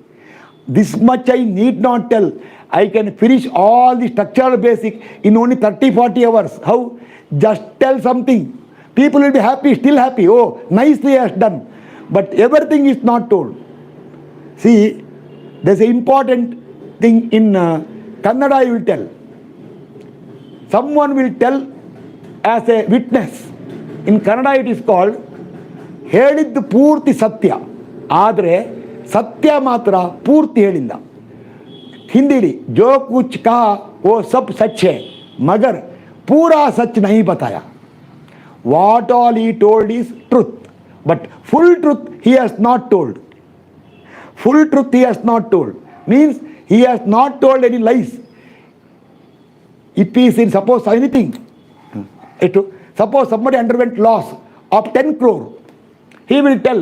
Speaker 1: This much I need not tell. I can finish all the structural basic in only 30-40 hours. How? Just tell something. People will be happy, still happy. Oh, nicely has done. But everything is not told. See, there's an important thing in Kannada I will tell. Someone will tell as a witness. In Kannada it is called ಹೇಳಿದ್ದು ಪೂರ್ತಿ ಸತ್ಯ, ಆದರೆ ಸತ್ಯ ಮಾತ್ರ ಪೂರ್ತಿ ಹೇಳಿಲ್ಲ. ಹಿಂದಿಲಿ जो कुछ कहा वो सब सच है मगर पूरा सच नहीं बताया. What all he told is truth, but full truth he has not told. Full truth he has not told means he has not told any lies. If he is in suppose anything, suppose somebody underwent loss of 10 crore, he will tell,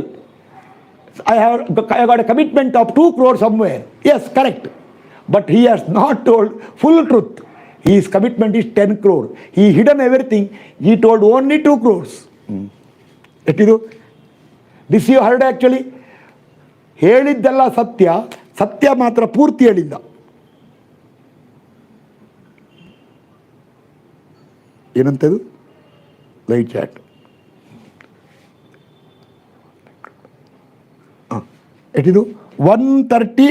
Speaker 1: I got a commitment of 2 crore somewhere. Yes, correct. But he has not told full truth. His commitment is 10 crore. He hidden everything. He told only 2 crores. This you heard actually? ಹೇಳಿದ್ದೆಲ್ಲ ಸತ್ಯ, ಸತ್ಯ ಮಾತ್ರ ಪೂರ್ತಿ ಹೇಳಿಲ್ಲ. ಏನಂತದು? Light chat. ಎಟಿದು 130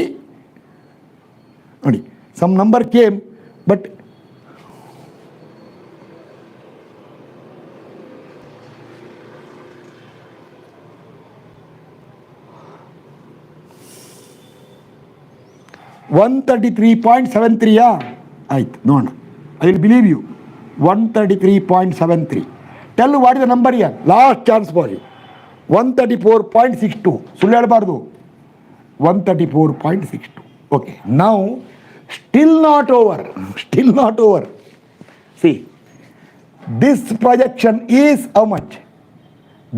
Speaker 1: ನೋಡಿ, some number came but $133.73 ಆಯ್ತು ನೋಡೋಣ. I will believe you. 133.73. Tell what is the number here. Last chance for you. 134.62. ಸುಳ್ಳು ಹೇಳಬಾರ್ದು. 134.62. Okay. Now, still not over. Still not over. See, this projection is how much?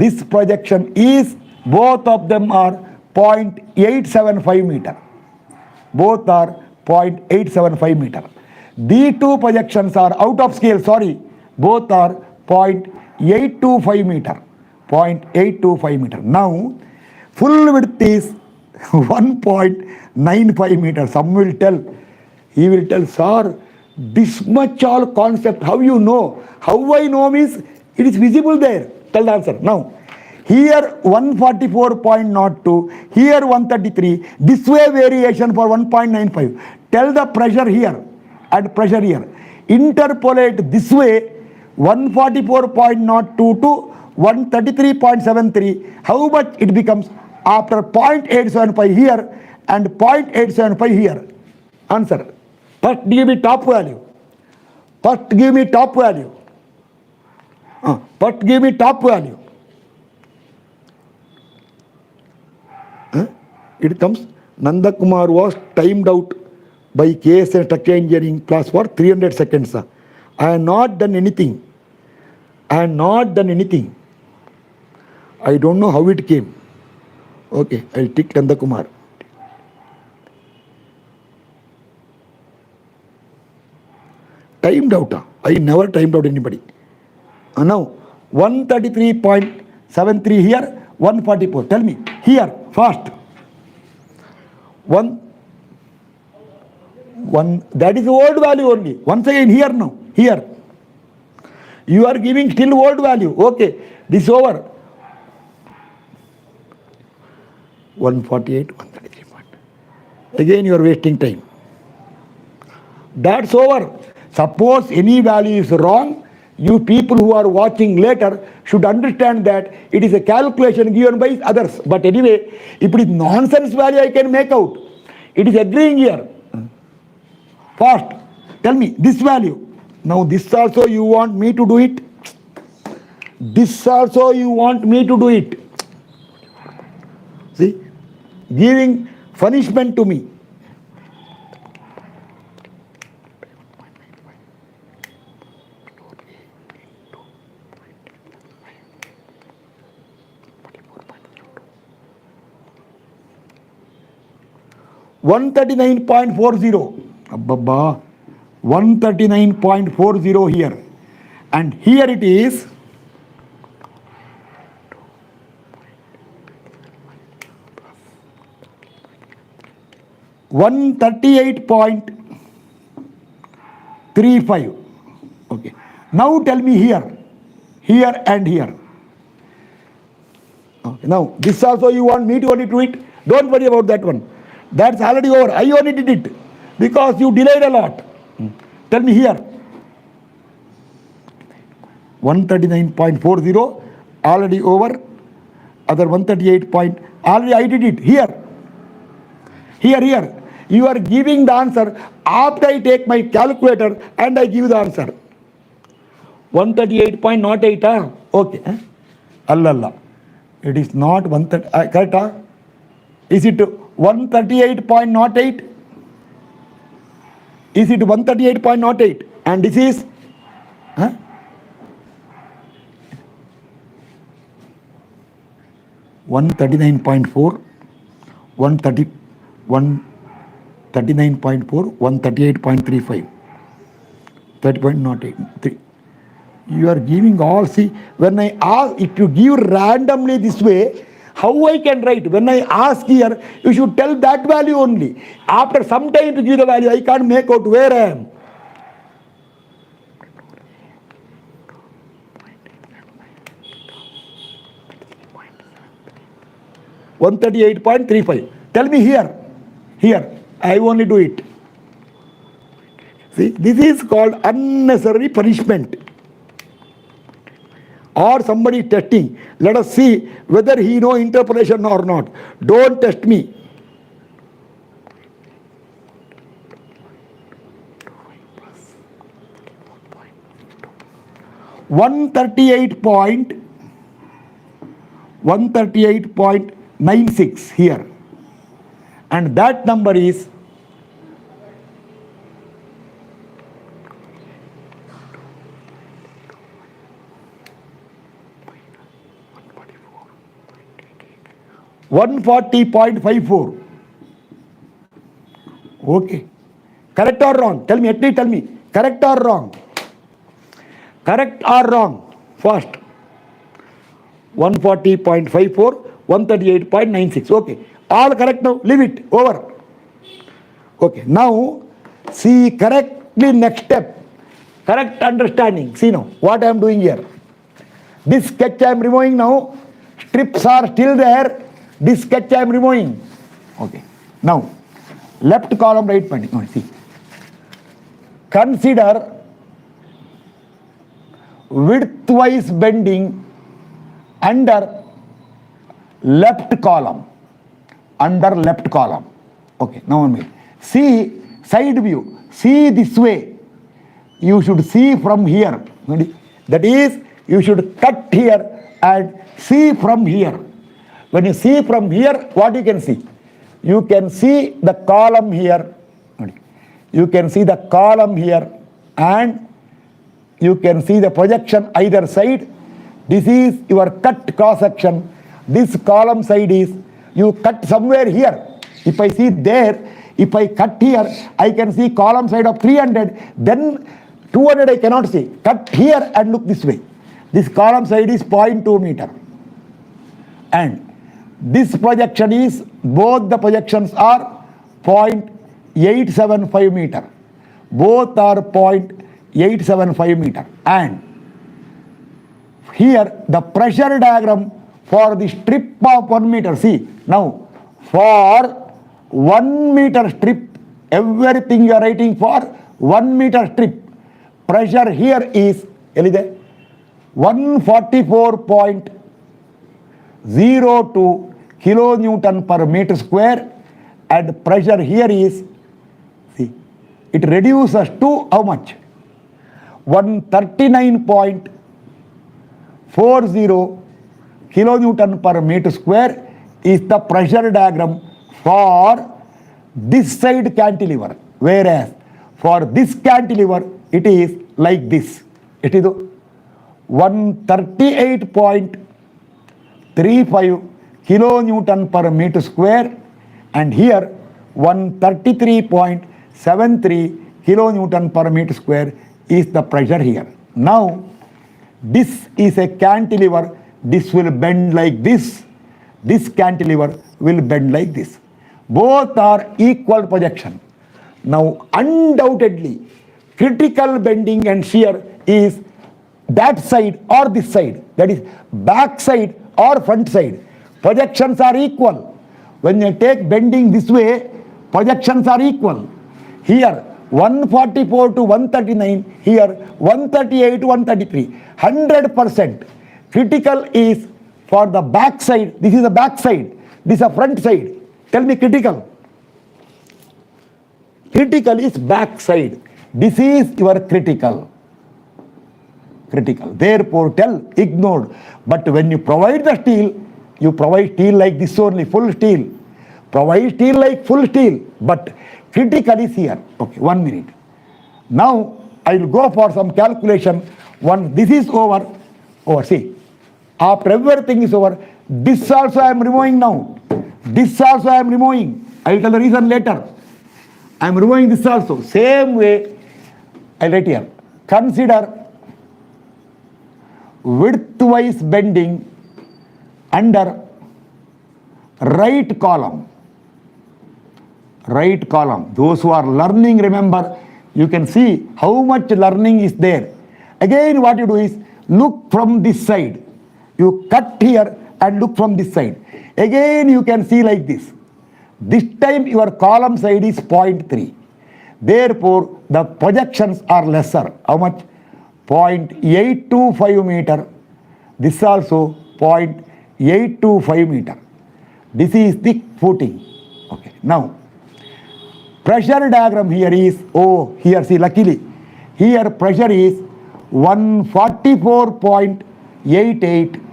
Speaker 1: This projection is, both of them are 0.875 meter. Both are 0.875 meter. These two projections are out of scale, sorry. Both are 0.825 meter. 0.825 meter. Now, full width is 1.95 meter. Some will tell, he will tell, sir, this much all concept, how you know? How I know means it is visible there. Tell the answer. Now, here 144.02, here 133, this way variation for 1.95. Tell the pressure here and pressure here. Interpolate this way 144.02 to 133.73. How much it becomes after 0.875 here and 0.875 here? Answer. First give me top value. First give me top value. First give me top value. It comes, Nanda Kumar was timed out by KS and Structural Engineering class for 300 seconds. I have not done anything. I have not done anything. I don't know how it came. Okay, I'll tick Nanda Kumar. Timed out. I never timed out anybody. Now, 133.73 here, 144. Tell me, here, fast. One, that is old value only. Once again, here now, here. You are giving still old value. Okay, this over. 148, 133. Again, you are wasting time. That's over. Suppose any value is wrong, you people who are watching later should understand that it is a calculation given by others. But anyway, if it is nonsense value, I can make out. It is agreeing here. Fast. Tell me, this value. Now this also you want me to do it. This also you want me to do it. See, giving punishment to me. 139.40. Abbabba. 139.40 here. And here it is 138.35. Okay. Now tell me here and here. Okay. Now this also you want me to only do it? Don't worry about that one. That's already over. I only did it because you delayed a lot. Tell me here. 139.40 already over. Other 138 point. Already I did it. Here. You are giving the answer after I take my calculator and I give the answer. 138.08. Okay. Allah. It is not 130. Correct? Is it 138.08? Is it 138.08? And this is 139.4, 139.4, 138.35, 30.08. You are giving all. See, when I ask, if you give randomly this way, how I can write? When I ask here, you should tell that value only. After some time to give the value, I can't make out where I am. $138.35. Tell me here. I only do it. See, this is called unnecessary punishment. Or somebody testing. Let us see whether he know interpolation or not. Don't test me. $138.96 here. And that number is 140.54. Okay. Correct or wrong? Tell me, at least tell me. Correct or wrong? Correct or wrong? First. 140.54, 138.96. Okay. All correct now. Leave it. Over. Okay. Now, see correctly next step. Correct understanding. See now what I am doing here. This sketch I am removing now. Strips are still there. This sketch I am removing. Okay. Now, left column, right bending. Oh, see. Consider widthwise bending under left column. Okay. Now one minute. See side view. See this way. You should see from here. That is, you should cut here and see from here. When you see from here, what you can see? You can see the column here. You can see the column here and you can see the projection either side. This is your cut cross section. This column side is, you cut somewhere here. If I see there, if I cut here, I can see column side of 300, then 200 I cannot see. Cut here and look this way. This column side is 0.2 meter. And this projection is, both the projections are 0.875 meter. Both are 0.875 meter. And here the pressure diagram for the strip of 1 meter. See, now for 1 meter strip, everything you are writing for 1 meter strip. Pressure here is 144.02 kilonewton per meter square, and pressure here is, see, it reduces to how much? 139.40 kilonewton per meter square is the pressure diagram for this side cantilever, whereas for this cantilever it is like this. It is 138.35 kilonewton per meter square, and here 133.73 kilonewton per meter square is the pressure here. Now, this is a cantilever. This will bend like this. This cantilever will bend like this. Both are equal projection. Now, undoubtedly, critical bending and shear is that side or this side. That is back side or front side. Projections are equal. When you take bending this way, projections are equal. Here, 144 to 139, here 138 to 133. 100%. Critical is for the back side. This is the back side. This is the front side. Tell me critical. Critical is back side. This is your critical. Critical. Therefore, tell ignored. But when you provide the steel, you provide steel like this only, full steel. Provide steel like full steel. But critical is here. Okay, 1 minute. Now, I will go for some calculation. This is over. See. After everything is over, this also I am removing now. This also I am removing. I will tell the reason later. I am removing this also. Same way, I write here. Consider widthwise bending under right column. Right column. Those who are learning, remember, you can see how much learning is there. Again, what you do is look from this side. You cut here and look from this side. Again, you can see like this. This time your column side is 0.3. Therefore, the projections are lesser. How much? 0.825 meter. This also 0.825 meter. This is the footing. Okay. Now, pressure diagram here is, here see luckily, here pressure is 144.88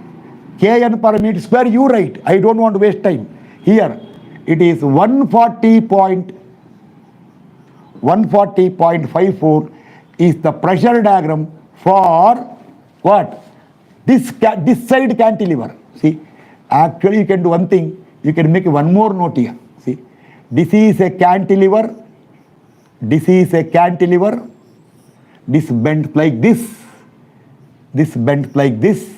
Speaker 1: kN per meter square. You write. I don't want to waste time. Here it is 140.54 is the pressure diagram for what? This side cantilever. See, actually you can do one thing. You can make one more note here. See, this is a cantilever. This is a cantilever. This bent like this. This bent like this.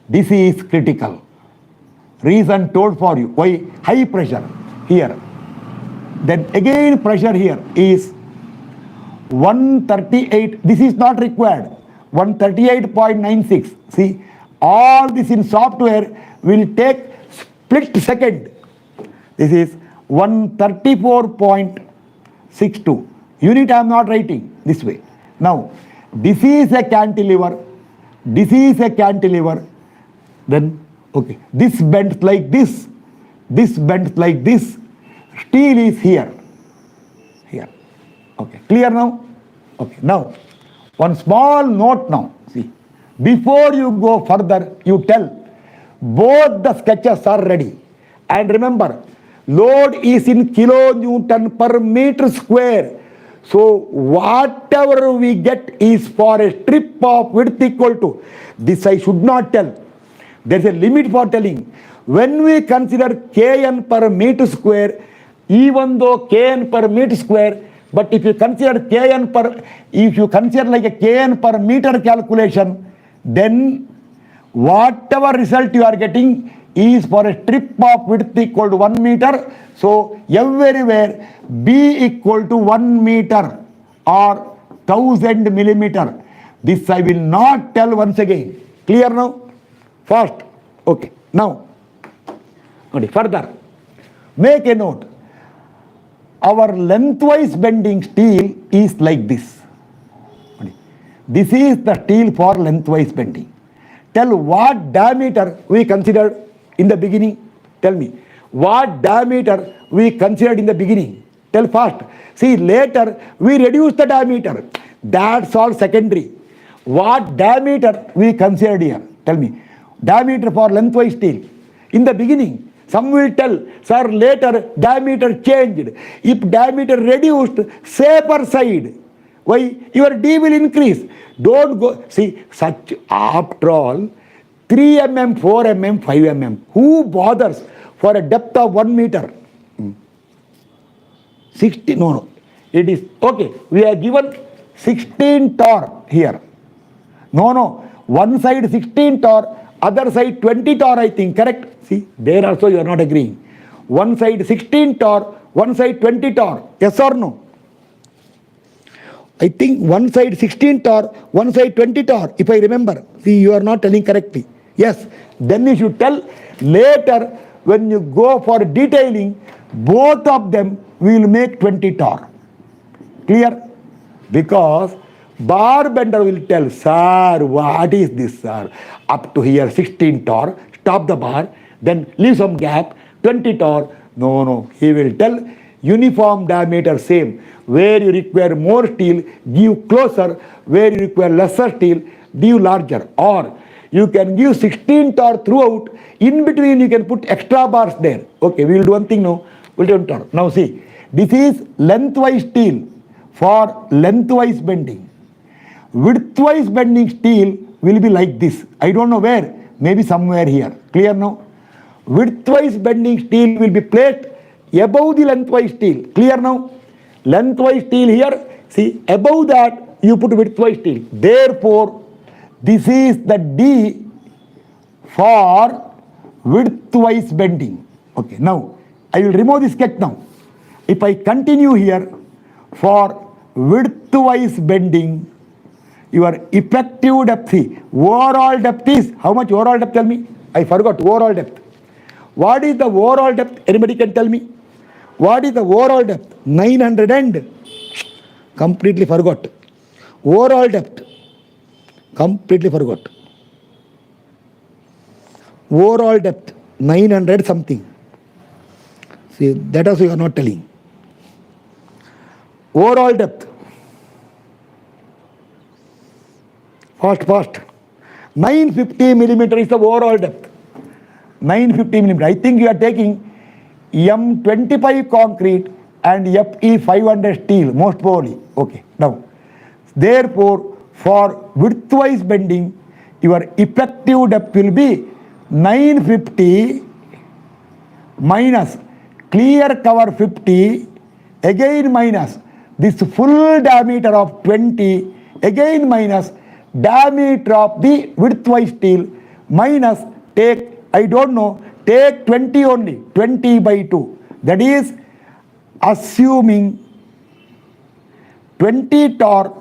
Speaker 1: This is critical. Reason told for you. Why? High pressure here. Then again pressure here is 138. This is not required. 138.96. See, all this in software will take split second. This is 134.62. Unit I am not writing this way. Now, this is a cantilever. This is a cantilever. Then, okay, this bent like this. This bent like this. Steel is here. Here. Okay, clear now? Okay, now, one small note now. See, before you go further, you tell both the sketches are ready. And remember, load is in kilonewton per meter square. So whatever we get is for a strip of width equal to, this I should not tell. There is a limit for telling. When we consider kN per meter square, even though kN per meter square, but if you consider if you consider like a kN per meter calculation, then whatever result you are getting is for a strip of width equal to 1 meter. So everywhere B equal to 1 meter or 1000 millimeter. This I will not tell once again. Clear now? Fast. Okay. Now, okay, further. Make a note. Our lengthwise bending steel is like this. This is the steel for lengthwise bending. Tell what diameter we considered in the beginning. Tell me. What diameter we considered in the beginning. Tell fast. See, later we reduce the diameter. That's all secondary. What diameter we considered here. Tell me. Diameter for lengthwise steel. In the beginning. Some will tell, sir, later diameter changed. If diameter reduced, safer side. Why? Your D will increase. Don't go. See, such, after all, 3 mm, 4 mm, 5 mm. Who bothers for a depth of 1 meter? 60, no. It is, okay, we are given 16 torr here. No. One side 16 torr, other side 20 torr, I think, correct? See, there also you are not agreeing. One side 16 torr, one side 20 torr. Yes or no? I think one side 16 torr, one side 20 torr, if I remember. See, you are not telling correctly. Yes, then you should tell later when you go for detailing, both of them will make 20 torr. Clear? Because bar bender will tell, sir, what is this, sir? Up to here 16 torr, stop the bar, then leave some gap, 20 torr. No, he will tell uniform diameter same. Where you require more steel, give closer. Where you require lesser steel, give larger. Or you can give 16 torr throughout. In between you can put extra bars there. Okay, we will do one thing now. We'll do one torr. Now see, this is lengthwise steel for lengthwise bending. Widthwise bending steel will be like this. I don't know where. Maybe somewhere here. Clear now? Widthwise bending steel will be placed above the lengthwise steel. Clear now? Lengthwise steel here, see, above that you put widthwise steel. Therefore, this is the D for widthwise bending. Okay, now I will remove this sketch now. If I continue here for widthwise bending, your effective depth, see, overall depth is, how much overall depth, tell me? I forgot overall depth. What is the overall depth? Anybody can tell me? What is the overall depth? 900 and completely forgot. Overall depth, completely forgot. Overall depth, 900 something. See, that also you are not telling. Overall depth. Fast. 950 millimeter is the overall depth. 950 millimeter. I think you are taking M25 concrete and FE 500 steel, most probably. Okay, now, therefore, for widthwise bending, your effective depth will be 950 minus clear cover 50, again minus this full diameter of 20, again minus diameter of the widthwise steel, minus take, I don't know, take 20 only, 20 by 2. That is assuming 20 torr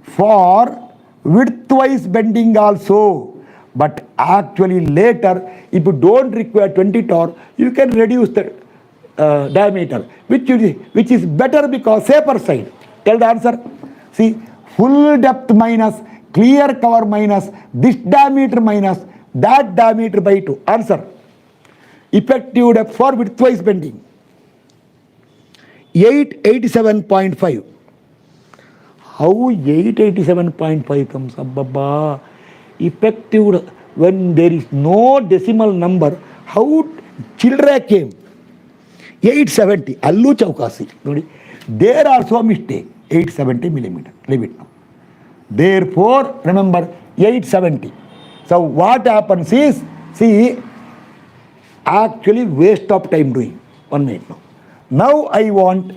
Speaker 1: for widthwise bending also. But actually later, if you don't require 20 torr, you can reduce the diameter, which is better because safer side. Tell the answer. See, full depth minus, clear cover minus, this diameter minus, that diameter by 2. Answer. Effective depth for widthwise bending. 887.5. How 887.5 comes up, Baba? Effective, when there is no decimal number, how children came? 870. Allu Chaukasi. There also mistake. 870 millimeter. Leave it now. Therefore, remember 870. So what happens is, see, actually waste of time doing. 1 minute now. Now I want,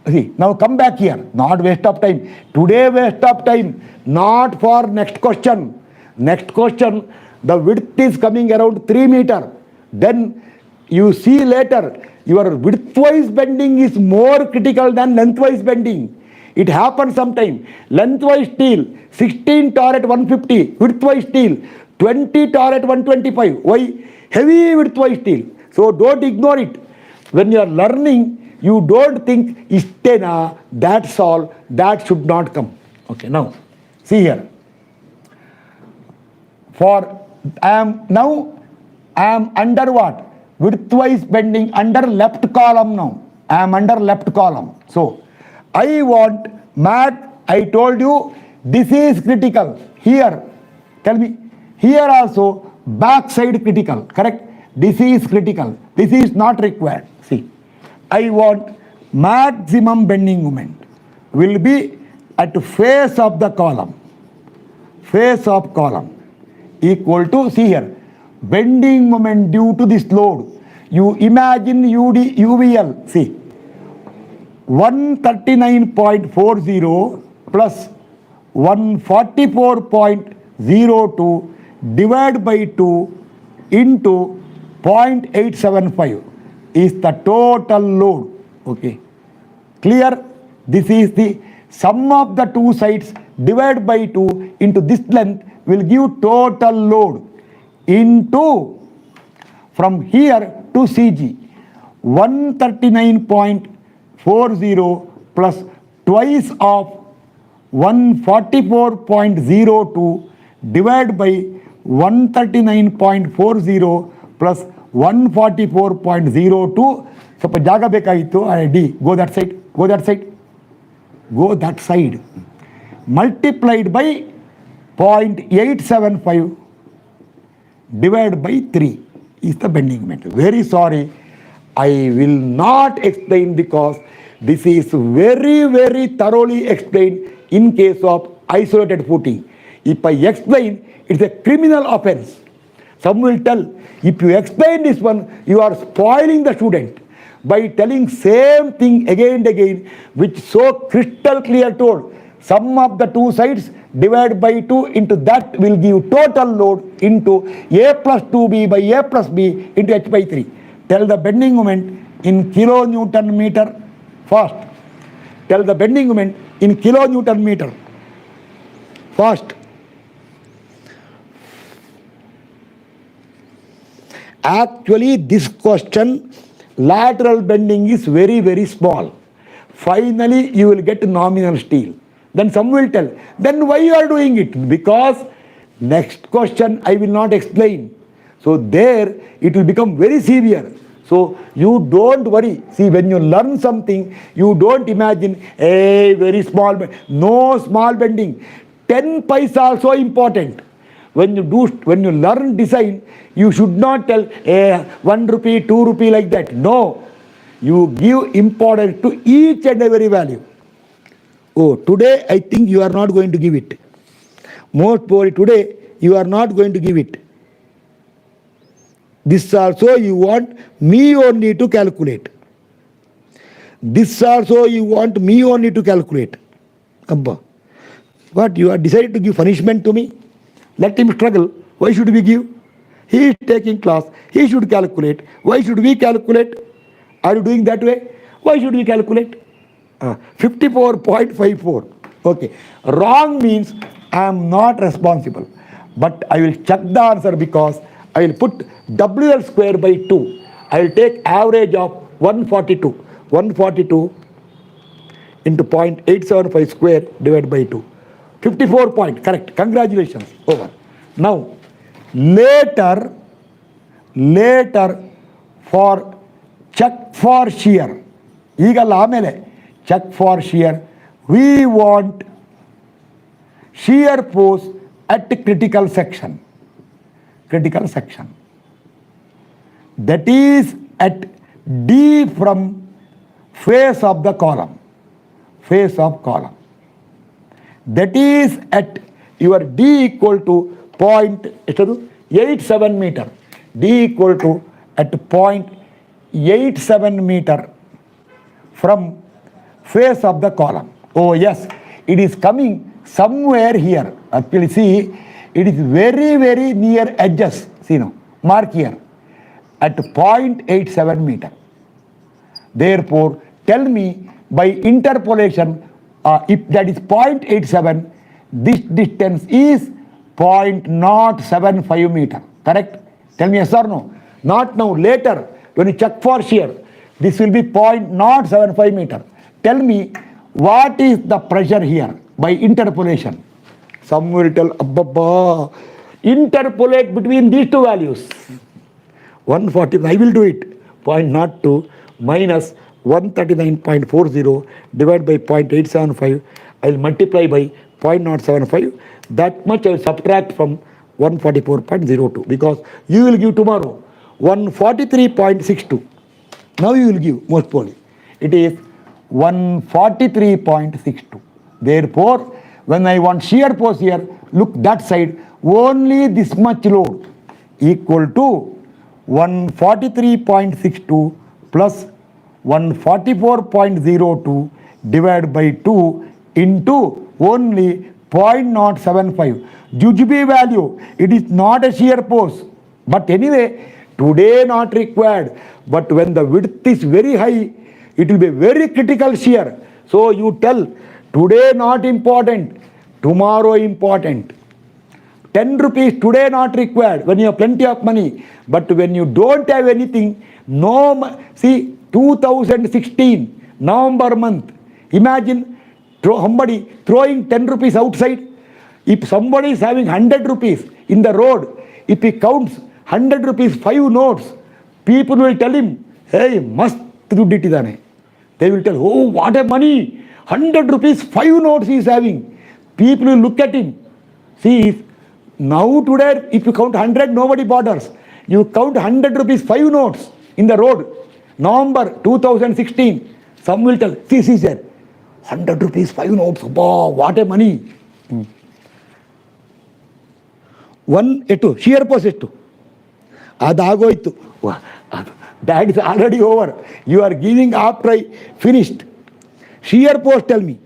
Speaker 1: see, now come back here. Not waste of time. Today waste of time. Not for next question. Next question, the width is coming around 3 meter. Then you see later, your widthwise bending is more critical than lengthwise bending. It happens sometime. Lengthwise steel, 16 torr at 150. Widthwise steel, 20 torr at 125. Why? Heavy widthwise steel. So don't ignore it. When you are learning, you don't think, istena, that's all, that should not come. Okay, now, see here. For, I am under what? Widthwise bending under left column now. I am under left column. So, I want mat, I told you, this is critical. Here, tell me, here also, back side critical, correct? This is critical. This is not required. See, I want maximum bending moment will be at face of the column. Face of column equal to, see here, bending moment due to this load. You imagine UVL, see, 139.40 plus 144.02 divided by 2 into 0.875 is the total load. Okay. Clear? This is the sum of the two sides divided by 2 into this length will give total load into from here to CG 139.40 plus twice of 144.02 divided by 139.40 plus 144.02. ಸ್ವಲ್ಪ ಜಾಗ ಬೇಕಾಗಿತ್ತು. D go that side, go that side, go that side. Multiplied by 0.875 divided by 3 is the bending moment. Very sorry, I will not explain because this is very, very thoroughly explained in case of isolated footing. If I explain, it's a criminal offense. Some will tell, if you explain this one, you are spoiling the student by telling same thing again and again, which so crystal clear told. Sum of the two sides divided by 2 into that will give total load into A plus 2B by A plus B into H by 3. Tell the bending moment in kilonewton meter fast. Tell the bending moment in kilonewton meter fast. Actually, this question, lateral bending is very, very small. Finally, you will get nominal steel. Then some will tell, then why you are doing it? Because next question I will not explain. So there it will become very severe. So you don't worry. See, when you learn something, you don't imagine a very small, no small bending. 10 paisa also important. When you learn design, you should not tell 1 rupee, 2 rupee like that. No, you give importance to each and every value. Oh, today I think you are not going to give it. Most probably today you are not going to give it. This also you want me only to calculate. This also you want me only to calculate. Abba. What, you are decided to give punishment to me? Let him struggle. Why should we give? He is taking class. He should calculate. Why should we calculate? Are you doing that way? Why should we calculate? 54.54. Okay. Wrong means I am not responsible. But I will check the answer because I will put WL square by 2. I will take average of 142. 142 into 0.875 square divided by 2. 54 point. Correct. Congratulations. Over. Now, later for check for shear. ಈಗಲ್ಲ ಆಮೇಲೆ check for shear. We want shear force at critical section. Critical section. That is at D from face of the column. Face of column. That is at your D equal to 0.87 meter. D equal to at 0.87 meter from face of the column. Oh yes, it is coming somewhere here. Actually see, it is very, very near edges. See now, mark here at 0.87 meter. Therefore, tell me by interpolation, if that is 0.87, this distance is 0.075 meter. Correct? Tell me yes or no. Not now, later when you check for shear, this will be 0.075 meter. Tell me what is the pressure here by interpolation. Some will tell, Abba, interpolate between these two values. 140, I will do it. 0.02 minus 139.40 divided by 0.875. I will multiply by 0.075. That much I will subtract from 144.02 because you will give tomorrow 143.62. Now you will give most probably. It is 143.62. Therefore, when I want shear force here, look that side, only this much load equal to 143.62 plus 144.02 divided by 2 into only 0.075. Jujube value, it is not a shear force. But anyway, today not required. But when the width is very high, it will be very critical shear. So you tell, today not important, tomorrow important. 10 rupees today not required when you have plenty of money. But when you don't have anything, see, 2016, November month, imagine somebody throwing 10 rupees outside. If somebody is having 100 rupees in the road, if he counts 100 rupees 5 notes, people will tell him, hey, must dudditidane. They will tell, oh, what a money, 100 rupees 5 notes he is having. People will look at him. See, now today, if you count 100, nobody bothers. You count 100 rupees 5 notes in the road, November 2016, some will tell, see, sir, 100 rupees 5 notes, wow, what a money. One ettu shear post ettu adagoytu, that is already over. You are giving after I finished. Shear post, tell me,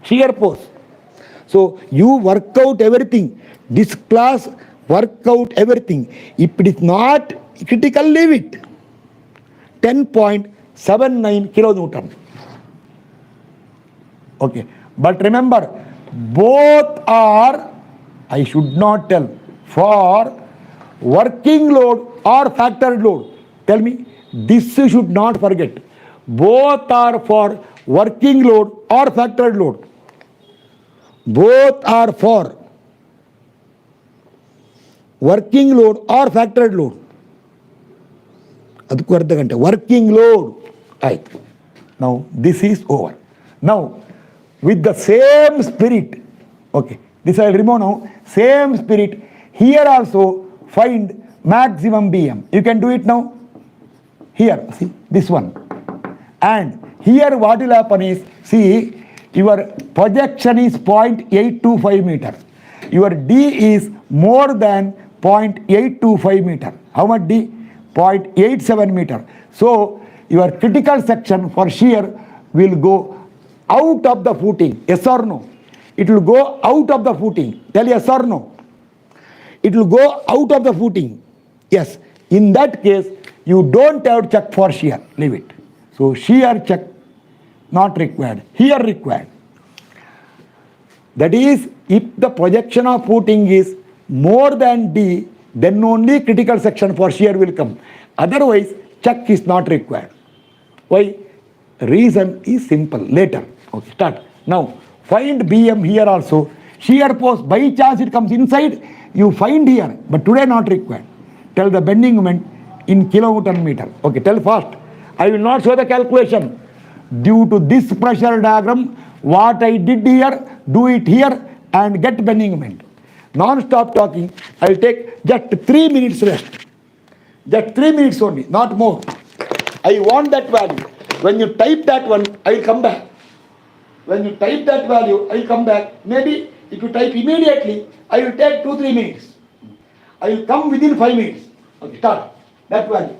Speaker 1: shear post. So you work out everything, this class work out everything. If it is not critical, leave it. 10.79 kilonewton. Okay, but remember, both are, I should not tell, for working load or factored load. Tell me, this you should not forget. Both are for working load or factored load. Both are for working load or factored load. ಅದಕ್ಕೂ ಅರ್ಧ ಗಂಟೆ working load ಆಯ್ತು. Now this is over. Now with the same spirit, okay, this I will remove now. Same spirit, here also find maximum BM. You can do it now. Here, see this one. And here what will happen is, see, your projection is 0.825 meter. Your D is more than 0.825 meter. How much D? 0.87 meter. So your critical section for shear will go out of the footing. Yes or no? It will go out of the footing. Tell yes or no. It will go out of the footing. Yes. In that case, you don't have to check for shear. Leave it. So shear check not required. Here required. That is, if the projection of footing is more than D, then only critical section for shear will come. Otherwise, check is not required. Why? Reason is simple. Later. Okay, start. Now, find BM here also. Shear post, by chance it comes inside, you find here, but today not required. Tell the bending moment in kilonewton meter. Okay, tell fast. I will not show the calculation. Due to this pressure diagram, what I did here, do it here and get bending moment. Non-stop talking, I will take just 3 minutes rest. Just 3 minutes only, not more. I want that value. When you type that one, I will come back. When you type that value, I will come back. Maybe if you type immediately, I will take 2-3 minutes. I will come within 5 minutes. Okay, start. That value.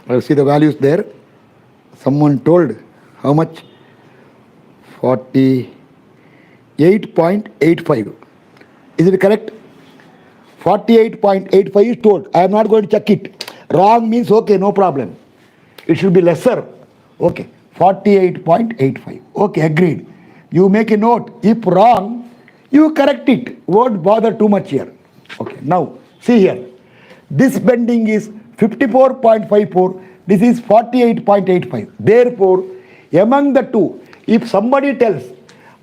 Speaker 1: I'll see the values there. Someone told how much? 48.85. Is it correct? 48.85 is told. I am not going to check it. Wrong means okay, no problem. It should be lesser. Okay, 48.85. Okay, agreed. You make a note. If wrong, you correct it. Won't bother too much here. Okay, now see here. This bending is 54.54. This is 48.85. Therefore, among the two, if somebody tells,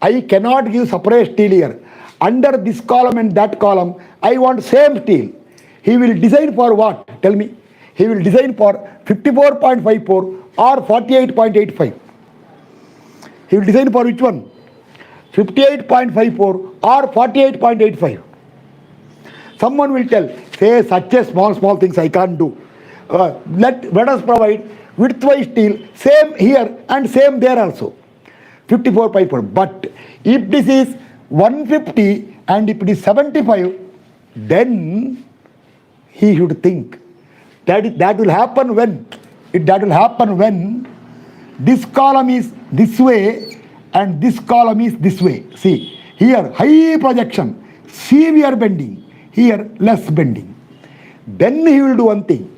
Speaker 1: I cannot give separate steel here, under this column and that column, I want same steel. He will design for what? Tell me. He will design for 54.54 or 48.85. He will design for which one? 58.54 or 48.85. Someone will tell, say such a small things I can't do. Let us provide widthwise steel, same here and same there also. 54.4. But if this is 150 and if it is 75, then he should think that will happen when? That will happen when this column is this way and this column is this way. See, here high projection, severe bending, here less bending. Then he will do one thing.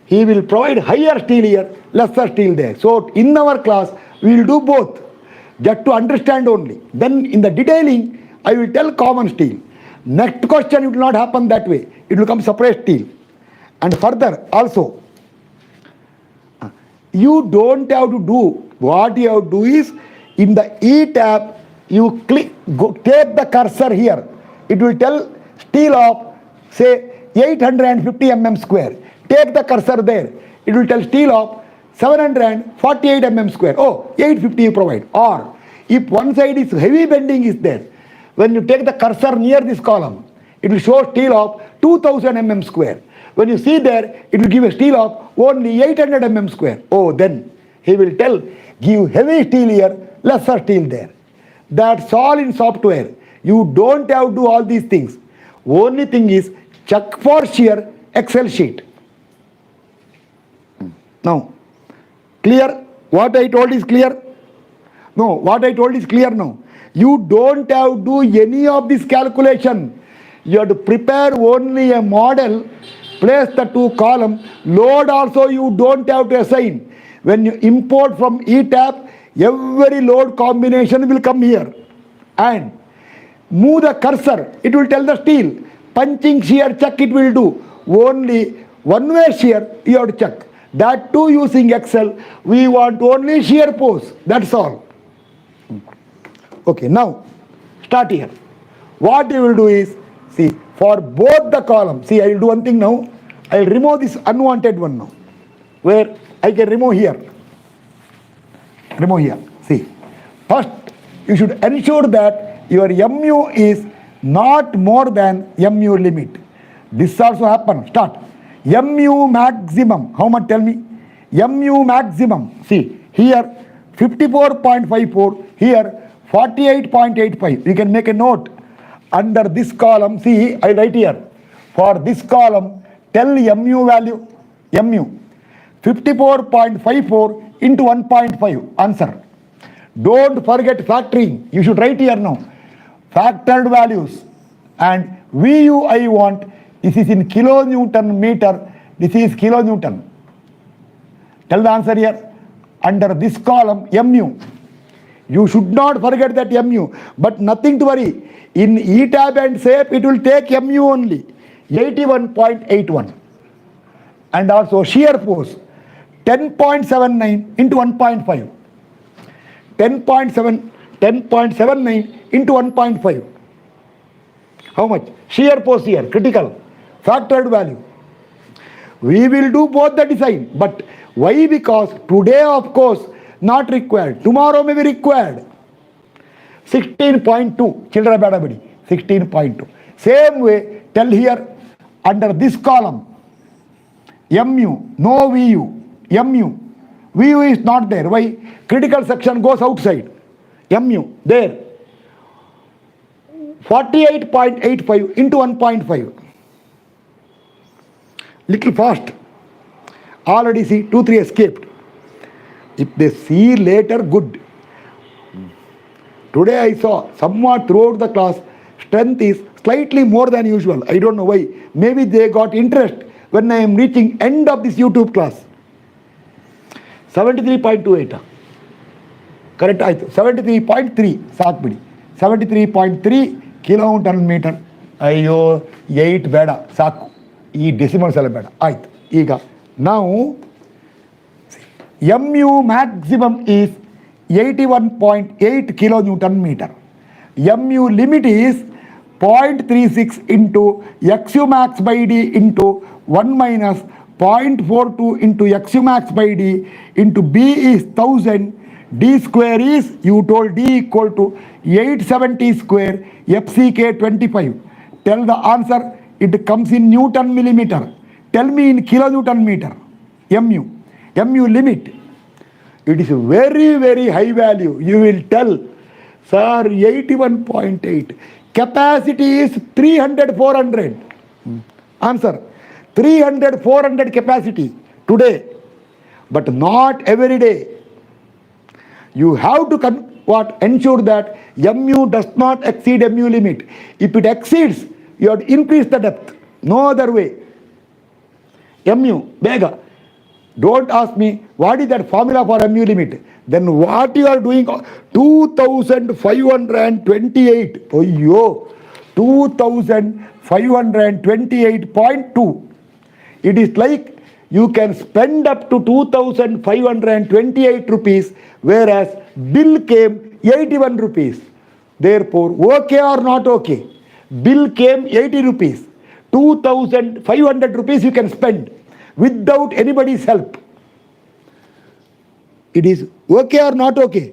Speaker 1: He will provide higher steel here, lesser steel there. So in our class, we will do both, just to understand only. Then in the detailing, I will tell common steel. Next question, it will not happen that way. It will come separate steel. And further, also, you don't have to do, what you have to do is, in the E tab, you click, take the cursor here. It will tell steel of, say, 850 mm square. Take the cursor there. It will tell steel of 748 mm square. Oh, 850 you provide. Or, if one side is heavy bending is there, when you take the cursor near this column, it will show steel of 2000 mm square. When you see there, it will give a steel of only 800 mm square. Oh, then he will tell, give heavy steel here, lesser steel there. That's all in software. You don't have to do all these things. Only thing is, check for shear Excel sheet. Now, clear? What I told is clear? No, what I told is clear now. You don't have to do any of this calculation. You have to prepare only a model, place the two columns. Load also you don't have to assign. When you import from ETAB, every load combination will come here. And move the cursor, it will tell the steel. Punching shear check it will do. Only one-way shear you have to check. That too using Excel. We want only shear pose. That's all. Okay, now start here. What you will do is, see, for both the columns, see, I will do one thing now. I will remove this unwanted one now. Where I can remove here. Remove here. See, first you should ensure that your MU is not more than MU limit. This also happen. Start. MU maximum. How much? Tell me. MU maximum. See, here 54.54. Here 48.85. You can make a note. Under this column, see, I write here. For this column, tell MU value. MU. 54.54 into 1.5. Answer. Don't forget factoring. You should write here now. Factored values. And VU I want. This is in kilonewton meter. This is kilonewton. Tell the answer here. Under this column, MU. You should not forget that MU. But nothing to worry. In ETAB&SAFE, it will take MU only. 81.81. And also shear force. 10.79 into 1.5. 10.79 into 1.5. How much? Shear force here, critical. Factored value. We will do both the design. But why? Because today, of course, not required. Tomorrow may be required. 16.2. Children badabadi. 16.2. Same way, tell here, under this column, MU, no VU. MU. VU is not there. Why? Critical section goes outside. MU, there. 48.85 into 1.5. Little fast. already see 2, 3 escaped. If they see later, good. Today I saw somewhat throughout the class, strength is slightly more than usual. I don't know why. Maybe they got interest when I am reaching end of this YouTube class. 73.28. Correct ಆಯಿತು. 73.3 ಸಾಕು ಬಿಡಿ. 73.3 ಕಿಲೋನ್ಯೂಟನ್ metre. ಅಯ್ಯೋ 8 ಬೇಡ ಸಾಕು, ಈ decimals ಎಲ್ಲ ಬೇಡ ಆಯಿತು. ಈಗ ನಾವು mu maximum is 81.8 kilonewton meter. mu limit is 0.36 into xu max by d into 1 minus 0.42 into xu max by d into b is 1000. D square is, you told D equal to 870 square, FCK 25. Tell the answer, it comes in Newton millimeter. Tell me in kilonewton meter. mu limit. It is very, very high value. You will tell, sir, 81.8. Capacity is 300, 400. Answer, 300, 400 capacity today, but not every day. You have to ensure that mu does not exceed mu limit. If it exceeds, you have to increase the depth. No other way. Mu, bega. Don't ask me what is that formula for mu limit. Then what you are doing? 2528. Oh yo, 2528.2. It is like you can spend up to 2528 rupees, whereas bill came 81 rupees. Therefore, okay or not okay? Bill came 80 rupees. 2500 rupees you can spend without anybody's help. It is okay or not okay?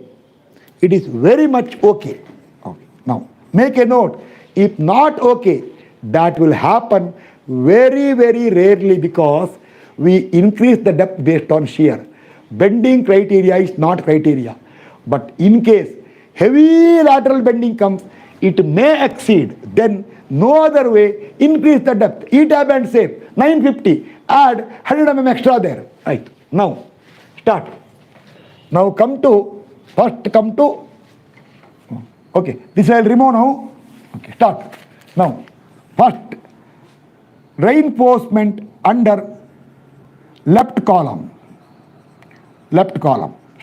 Speaker 1: It is very much okay. Now, make a note. If not okay, that will happen very, very rarely because we increase the depth based on shear. Bending criteria is not criteria. But in case heavy lateral bending comes, it may exceed. Then no other way, increase the depth. ETABS&SAFE, 950. Add 100 mm extra there. Right. Now, start. Now come to, okay, this I will remove now. Okay, start. Now, first, reinforcement under left column.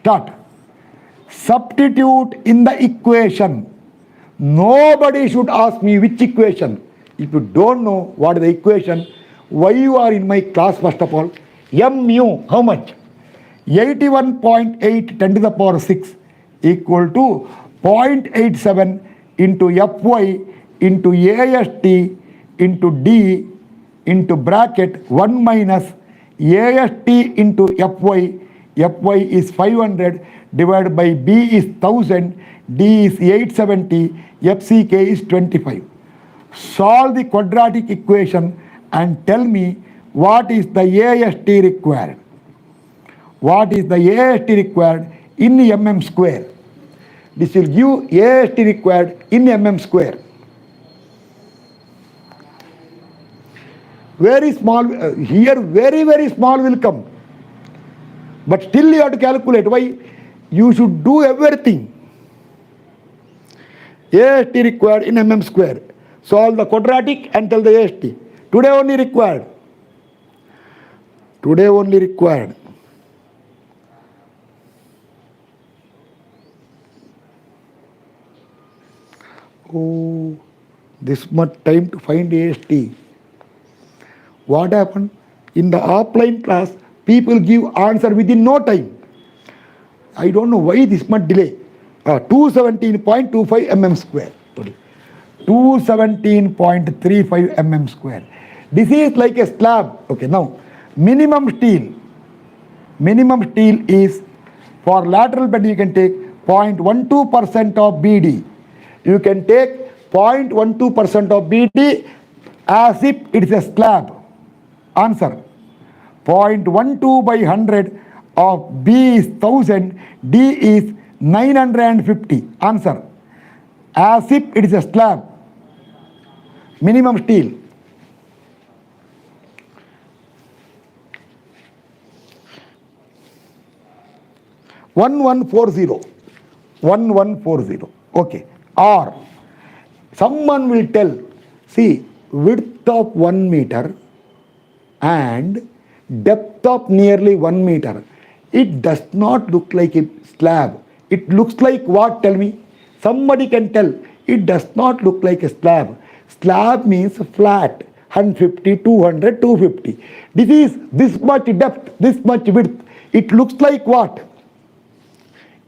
Speaker 1: Start. Substitute in the equation. Nobody should ask me which equation. If you don't know what is the equation, why you are in my class first of all? mu, how much? 81.8 10 to the power 6 equal to 0.87 into Fy into AST into D into bracket 1 minus AST into Fy. Fy is 500 divided by B is 1000, D is 870, FCK is 25. Solve the quadratic equation and tell me what is the AST required. What is the AST required in mm square? This will give AST required in mm square. Very small, here very, very small will come. But still you have to calculate. Why? You should do everything. AST required in mm square. Solve the quadratic and tell the AST. Today only required. Oh, this much time to find AST. What happened? In the offline class, people give answer within no time. I don't know why this much delay. 217.25 mm square. 217.35 mm square. This is like a slab. Okay, now minimum steel. Minimum steel is for lateral bend you can take 0.12% of BD. You can take 0.12% of BD as if it is a slab. Answer. 0.12 by 100 of B is 1000, D is 950. Answer. As if it is a slab. Minimum steel. 1140. 1140. Okay. Or someone will tell, see, width of 1 meter and depth of nearly 1 meter. It does not look like a slab. It looks like what? Tell me. Somebody can tell. It does not look like a slab. Slab means flat. 150, 200, 250. This is this much depth, this much width. It looks like what?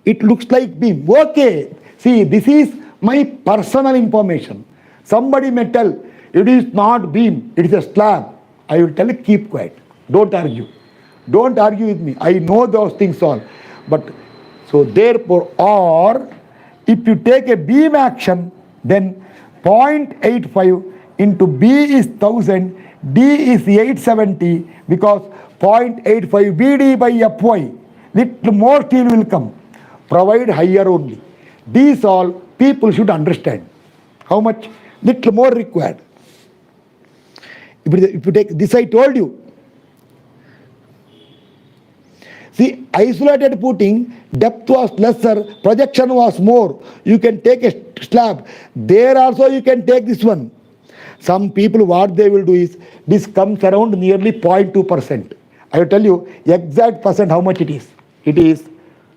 Speaker 1: It looks like beam. Okay. See, this is my personal information. Somebody may tell, it is not beam, it is a slab. I will tell you, keep quiet. Don't argue. Don't argue with me. I know those things all. But so therefore, or if you take a beam action, then 0.85 into B is 1000, D is 870, because 0.85 BD by FY, little more steel will come. Provide higher only. These all people should understand. How much? Little more required. If you take this, I told you. See, isolated footing, depth was lesser, projection was more. You can take a slab. There also you can take this one. Some people, what they will do is, this comes around nearly 0.2%. I will tell you exact percent how much it is. It is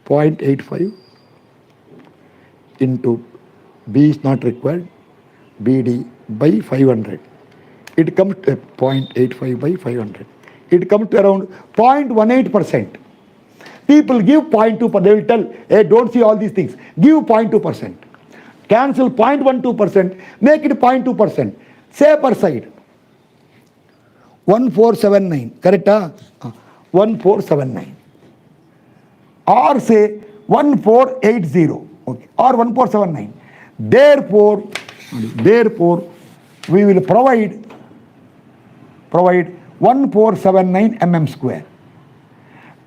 Speaker 1: 0.85 into B is not required, BD by 500. It comes to 0.85 by 500. It comes to around 0.18%. People give 0.2%. They will tell, hey, don't see all these things. Give 0.2%. Cancel 0.12%. Make it 0.2%. Safer side. 1479. Correct? 1479. Or say 1480. Okay. Or 1479. Therefore, we will provide 1479 mm square.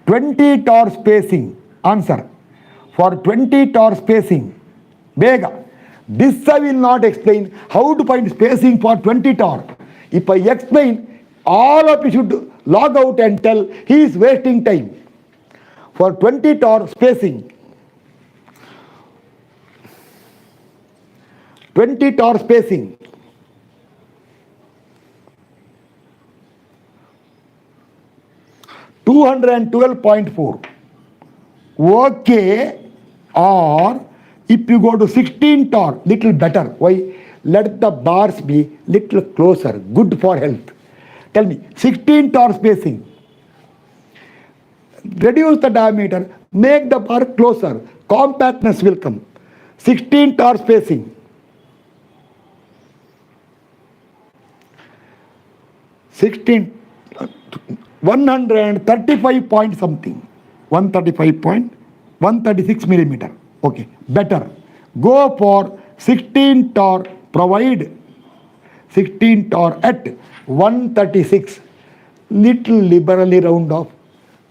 Speaker 1: 20 torr spacing. Answer. For 20 torr spacing. Bega. This I will not explain how to find spacing for 20 torr. If I explain, all of you should log out and tell he is wasting time. For 20 torr spacing. 20 torr spacing. $212.4. Okay. Or if you go to 16 torr, little better. Why? Let the bars be little closer. Good for health. Tell me, 16 torr spacing. Reduce the diameter. Make the bar closer. Compactness will come. 16 torr spacing. 16. 135 point something. 136 millimeter. Okay, better. Go for 16 torr, provide 16 torr at 136. Little liberally round off.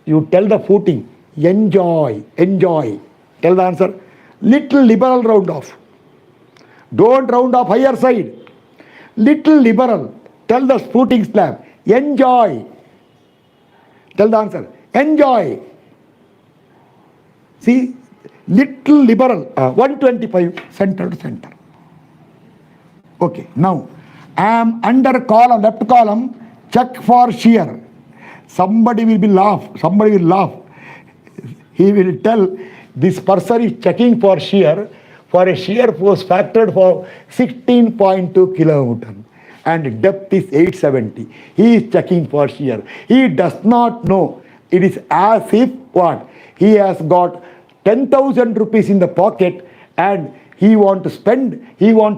Speaker 1: You tell the footing, enjoy. Tell the answer, little liberal round off. Don't round off higher side. Little liberal. Tell the footing slab, enjoy. Tell the answer, enjoy. See, little liberal, 125, center to center. Okay, now I am under column, left column, check for shear. Somebody will laugh. He will tell this person is checking for shear, for a shear force factored for 16.2 kilonewton and depth is 870. He is checking for shear. He does not know. It is as if what? He has got 10,000 rupees in the pocket and he want to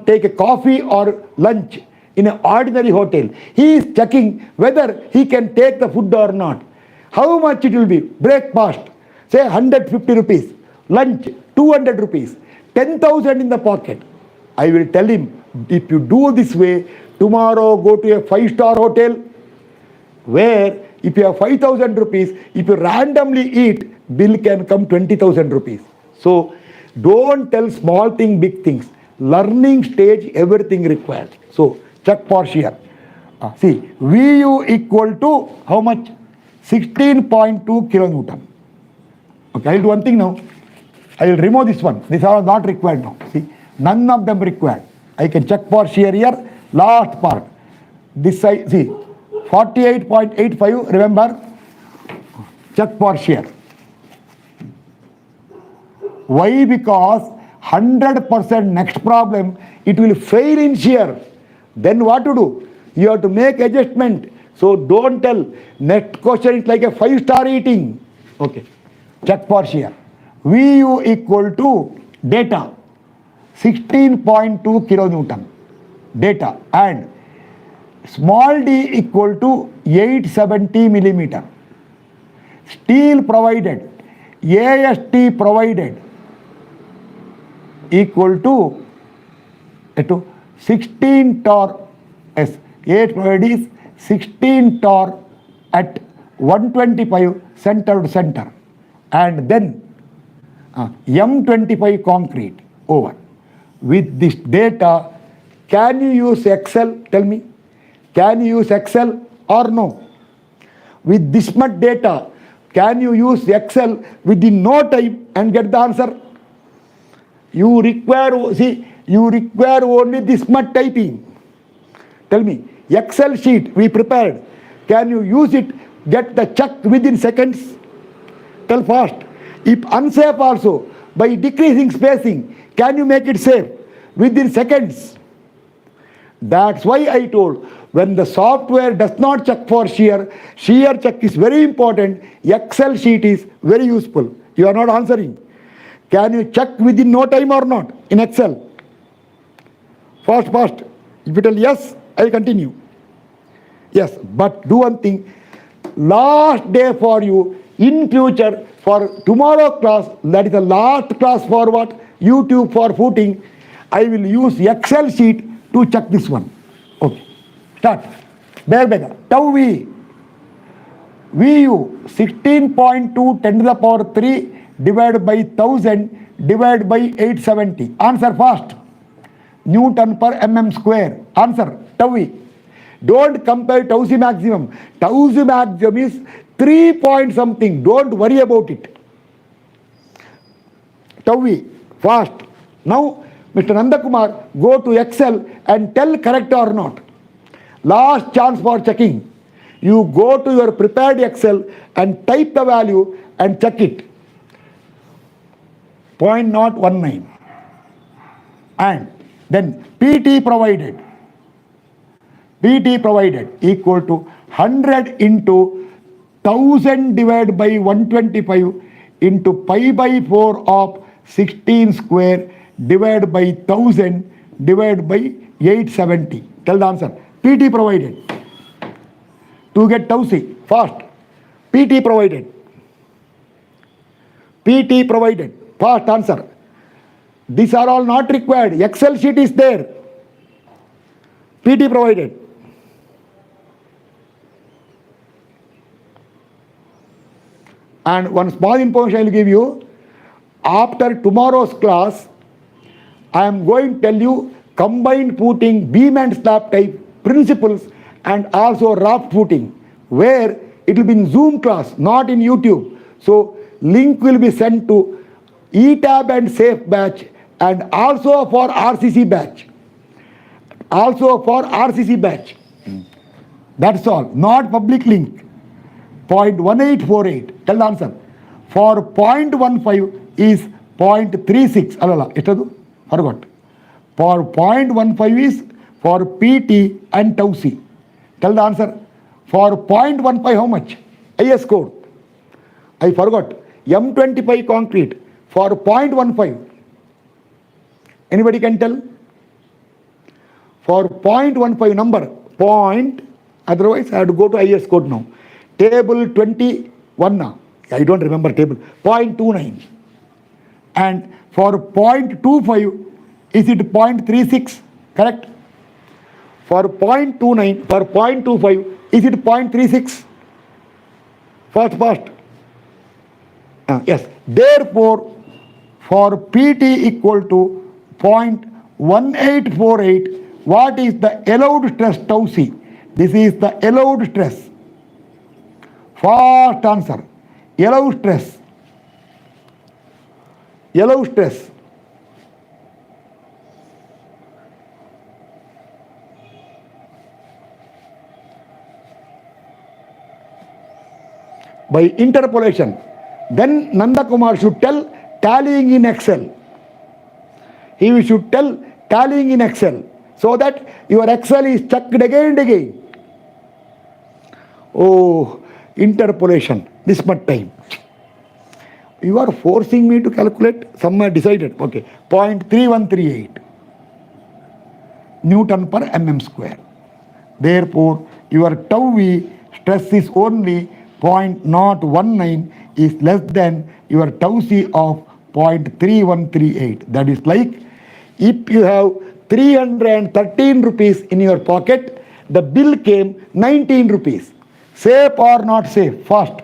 Speaker 1: take a coffee or lunch in an ordinary hotel. He is checking whether he can take the food or not. How much it will be? Breakfast, say 150 rupees. Lunch, 200 rupees. 10,000 in the pocket. I will tell him, if you do this way, tomorrow go to a 5-star hotel where if you have 5,000 rupees, if you randomly eat, bill can come 20,000 rupees. So don't tell small thing, big things. Learning stage, everything required. So check for shear. See, VU equal to how much? 16.2 kilonewton. Okay, I'll do one thing now. I will remove this one. These are not required now. See, none of them required. I can check for shear here. Last part. This side, see, 48.85. Remember, check for shear. Why? Because 100% next problem, it will fail in shear. Then what to do? You have to make adjustment. So don't tell. Next question is like a 5-star rating. Okay. Check for shear. VU equal to data 16.2 kilonewton. Data. And small d equal to 870 millimeter. Steel provided. AST provided equal to 16 torr. Yes, 8 provided is 16 torr at 125 center to center. And then M25 concrete over. With this data, can you use Excel? Tell me. Can you use Excel or no? With this much data, can you use Excel within no time and get the answer? You require only this much typing. Tell me, Excel sheet we prepared. Can you use it, get the check within seconds? Tell fast. If unsafe also, by decreasing spacing, can you make it safe within seconds? That's why I told, when the software does not check for shear, shear check is very important. Excel sheet is very useful. You are not answering. Can you check within no time or not in Excel? Fast. If you tell yes, I'll continue. Yes, but do one thing. Last day for you, in future, for tomorrow class, that is the last class for what? YouTube for footing. I will use Excel sheet to check this one. Okay, start. Beggar. Tau V. VU 16.2 10 to the power 3 divided by 1000 divided by 870. Answer fast. Newton per mm square. Answer. Tau V. Don't compare tau C maximum. Tau C maximum is 3 point something. Don't worry about it. Tau V. Fast. Now, Mr. Nandakumar, go to Excel and tell correct or not. Last chance for checking. You go to your prepared Excel and type the value and check it. 0.019. And then PT provided. PT provided equal to 100 into 1000 divided by 125 into pi by 4 of 16 square divided by 1000 divided by 870. Tell the answer. PT provided. To get tau C, fast. PT provided. PT provided. Fast answer. These are all not required. Excel sheet is there. PT provided. And one small information I will give you. After tomorrow's class, I am going to tell you combined footing, beam and slab type principles and also raft footing, where it will be in Zoom class, not in YouTube. So link will be sent to ETABS&SAFE batch and also for RCC batch. Also for RCC batch. That's all. Not public link. 0.1848. Tell the answer. For 0.15 is 0.36. Alala. Estadu? Forgot. For 0.15 is for PT and tau C. Tell the answer. For 0.15 how much? IS code. I forgot. M25 concrete. For 0.15. Anybody can tell? For 0.15 number. Point. Otherwise I have to go to IS code now. Table 21 now. I don't remember table. 0.29. And for 0.25, is it 0.36? Correct? For 0.29, for 0.25, is it 0.36? Fast. Yes. Therefore, for PT equal to 0.1848, what is the allowed stress tau C? This is the allowed stress. Fast answer. Allowed stress. Yellow stress. By interpolation. Then Nanda Kumar should tell tallying in Excel. He should tell tallying in Excel so that your Excel is checked again and again. Oh, interpolation, this much time. You are forcing me to calculate, somewhere decided, okay, 0.3138 Newton per mm square. Therefore, your tau V stress is only 0.019 is less than your tau C of 0.3138. That is like, if you have 313 rupees in your pocket, the bill came 19 rupees. Safe or not safe? Fast.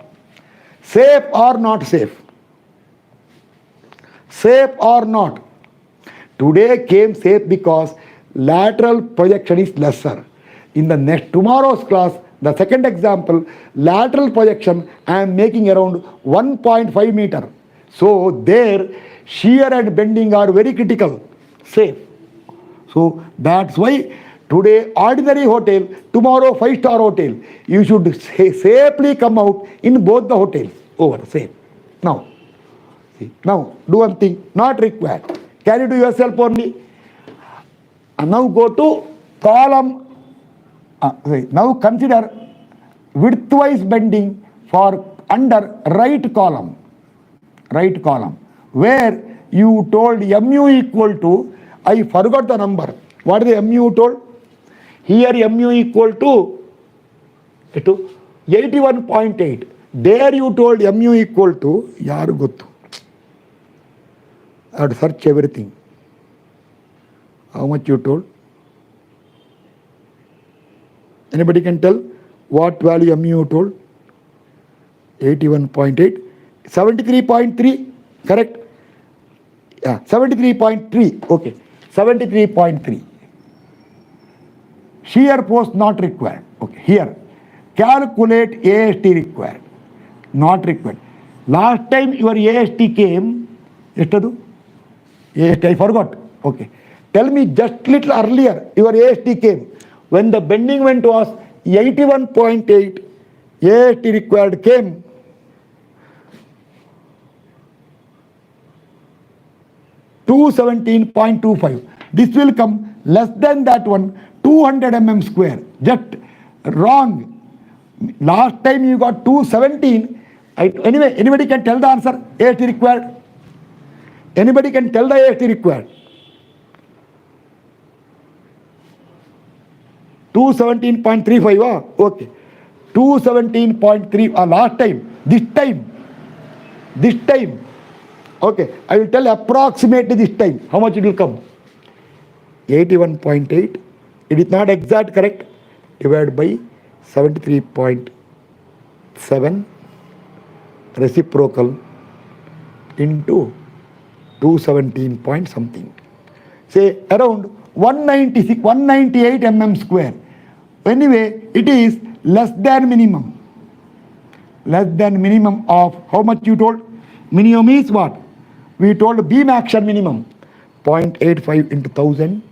Speaker 1: Safe or not safe? Safe or not? Today came safe because lateral projection is lesser. In the tomorrow's class, the second example, lateral projection, I am making around 1.5 meter. So there, shear and bending are very critical. Safe. So that's why today ordinary hotel, tomorrow 5-star hotel. You should safely come out in both the hotels. Over. Safe. Now. See. Now do one thing. Not required. Can you do yourself only? And now go to column. Now consider widthwise bending for under right column. Right column. Where you told mu equal to, I forgot the number. What is the mu you told? Here mu equal to 81.8. There you told mu equal to, yaru gottu. I have to search everything. How much you told? Anybody can tell what value mu you told? 81.8. 73.3, correct? Yeah, 73.3, okay. 73.3. Shear force not required. Okay, here. Calculate AST required. Not required. Last time your AST came, AST, I forgot. Okay. Tell me just little earlier, your AST came. When the bending moment was 81.8, AST required came 217.25. This will come less than that one, 200 mm square. Just wrong. Last time you got 217. Anyway, anybody can tell the answer? AST required. Anybody can tell the AST required? 217.35. Okay. 217.3. Last time. This time. Okay. I will tell approximately this time. How much it will come? 81.8. It is not exact, correct? Divided by 73.7 reciprocal into 217 point something. Say around 198 mm square. Anyway, it is less than minimum. Less than minimum of how much you told? Minimum is what? We told beam action minimum. 0.85 into 1000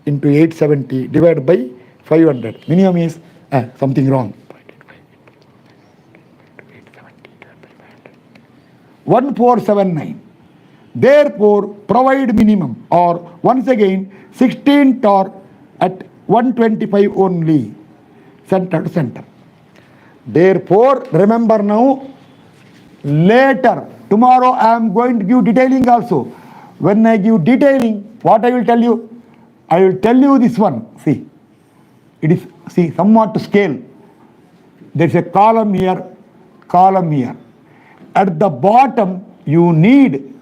Speaker 1: into 870 divided by 500. Minimum is something wrong. 1479. Therefore, provide minimum or once again 16 torque at 125 only. Center to center. Therefore, remember now, later, tomorrow I am going to give detailing also. When I give detailing, what I will tell you? I will tell you this one. See, it is, see, somewhat to scale. There is a column here, column here. At the bottom, you need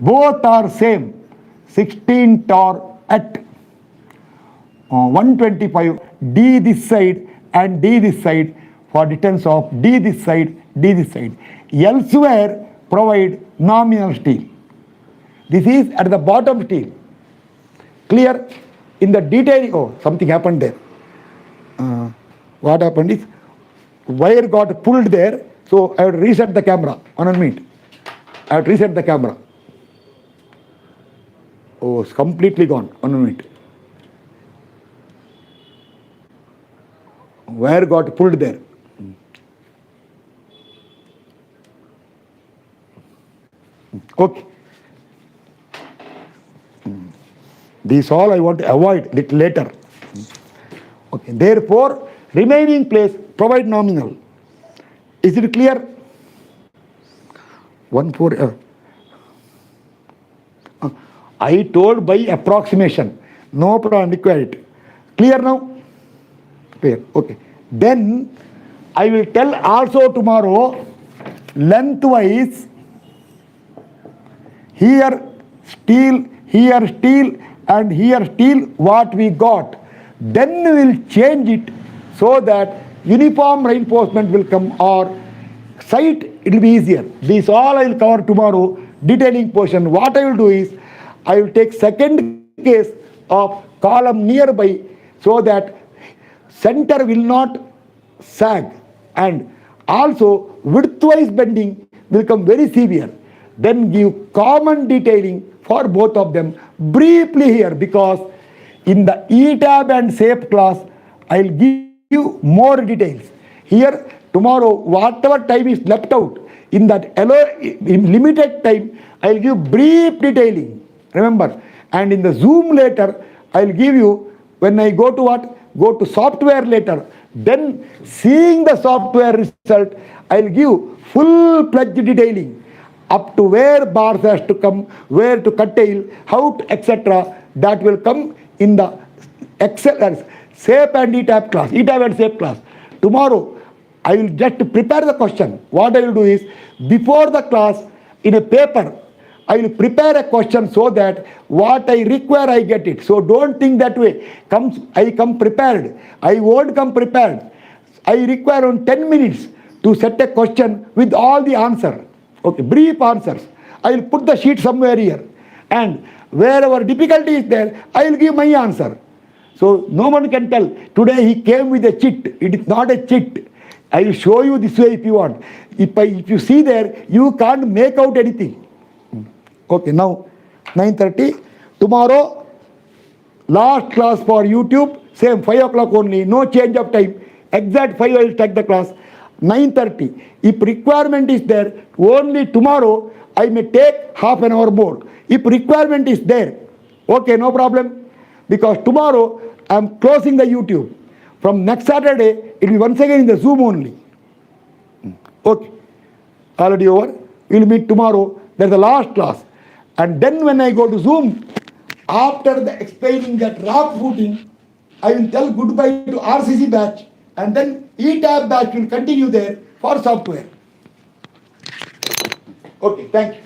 Speaker 1: both are same. 16 torque at 125, D this side and D this side for distance of D this side, D this side. Elsewhere, provide nominal steel. This is at the bottom steel. Clear? In the detailing, oh, something happened there. What happened is, wire got pulled there, so I would reset the camera. 1 minute. I would reset the camera. Oh, it's completely gone. 1 minute. Wire got pulled there. Okay. This all I want to avoid little later. Okay. Therefore, remaining place provide nominal. Is it clear? 1 4. I told by approximation. No problem required. Clear now? Clear. Okay. Then I will tell also tomorrow lengthwise. Here steel, and here steel what we got. Then we will change it so that uniform reinforcement will come, or site it will be easier. This all I will cover tomorrow, detailing portion. What I will do is, I will take second case of column nearby so that center will not sag, and also widthwise bending will come very severe. Then give common detailing for both of them briefly here, because in the ETABS&SAFE class I will give you more details. Here tomorrow whatever time is left out in that in limited time, I will give brief detailing. Remember, and in the Zoom later I will give you, when I go to what? Go to software later. Then seeing the software result, I will give full-fledged detailing up to where bars has to come, where to cut tail, how to, etc. That will come in the Excel SAFE and ETABS&SAFE class. Tomorrow I will just prepare the question. What I will do is, before the class in a paper, I will prepare a question so that what I require I get it. So don't think that way. I come prepared. I won't come prepared. I require on 10 minutes to set a question with all the answer. Okay, brief answers. I will put the sheet somewhere here, and wherever difficulty is there, I will give my answer. So no one can tell, today he came with a cheat. It is not a cheat. I will show you this way if you want. If you see there, you can't make out anything. Okay, now 9:30. Tomorrow, last class for YouTube, same 5 o'clock only, no change of time. Exact 5 I will take the class. 9:30. If requirement is there, only tomorrow I may take half an hour more. If requirement is there, okay, no problem. Because tomorrow I am closing the YouTube. From next Saturday, it will be once again in the Zoom only. Okay, already over. We will meet tomorrow. That's the last class. And then when I go to Zoom, after the explaining that rock footing, I will tell goodbye to RCC batch, and then ETAB batch will continue there for software. Okay, thank you.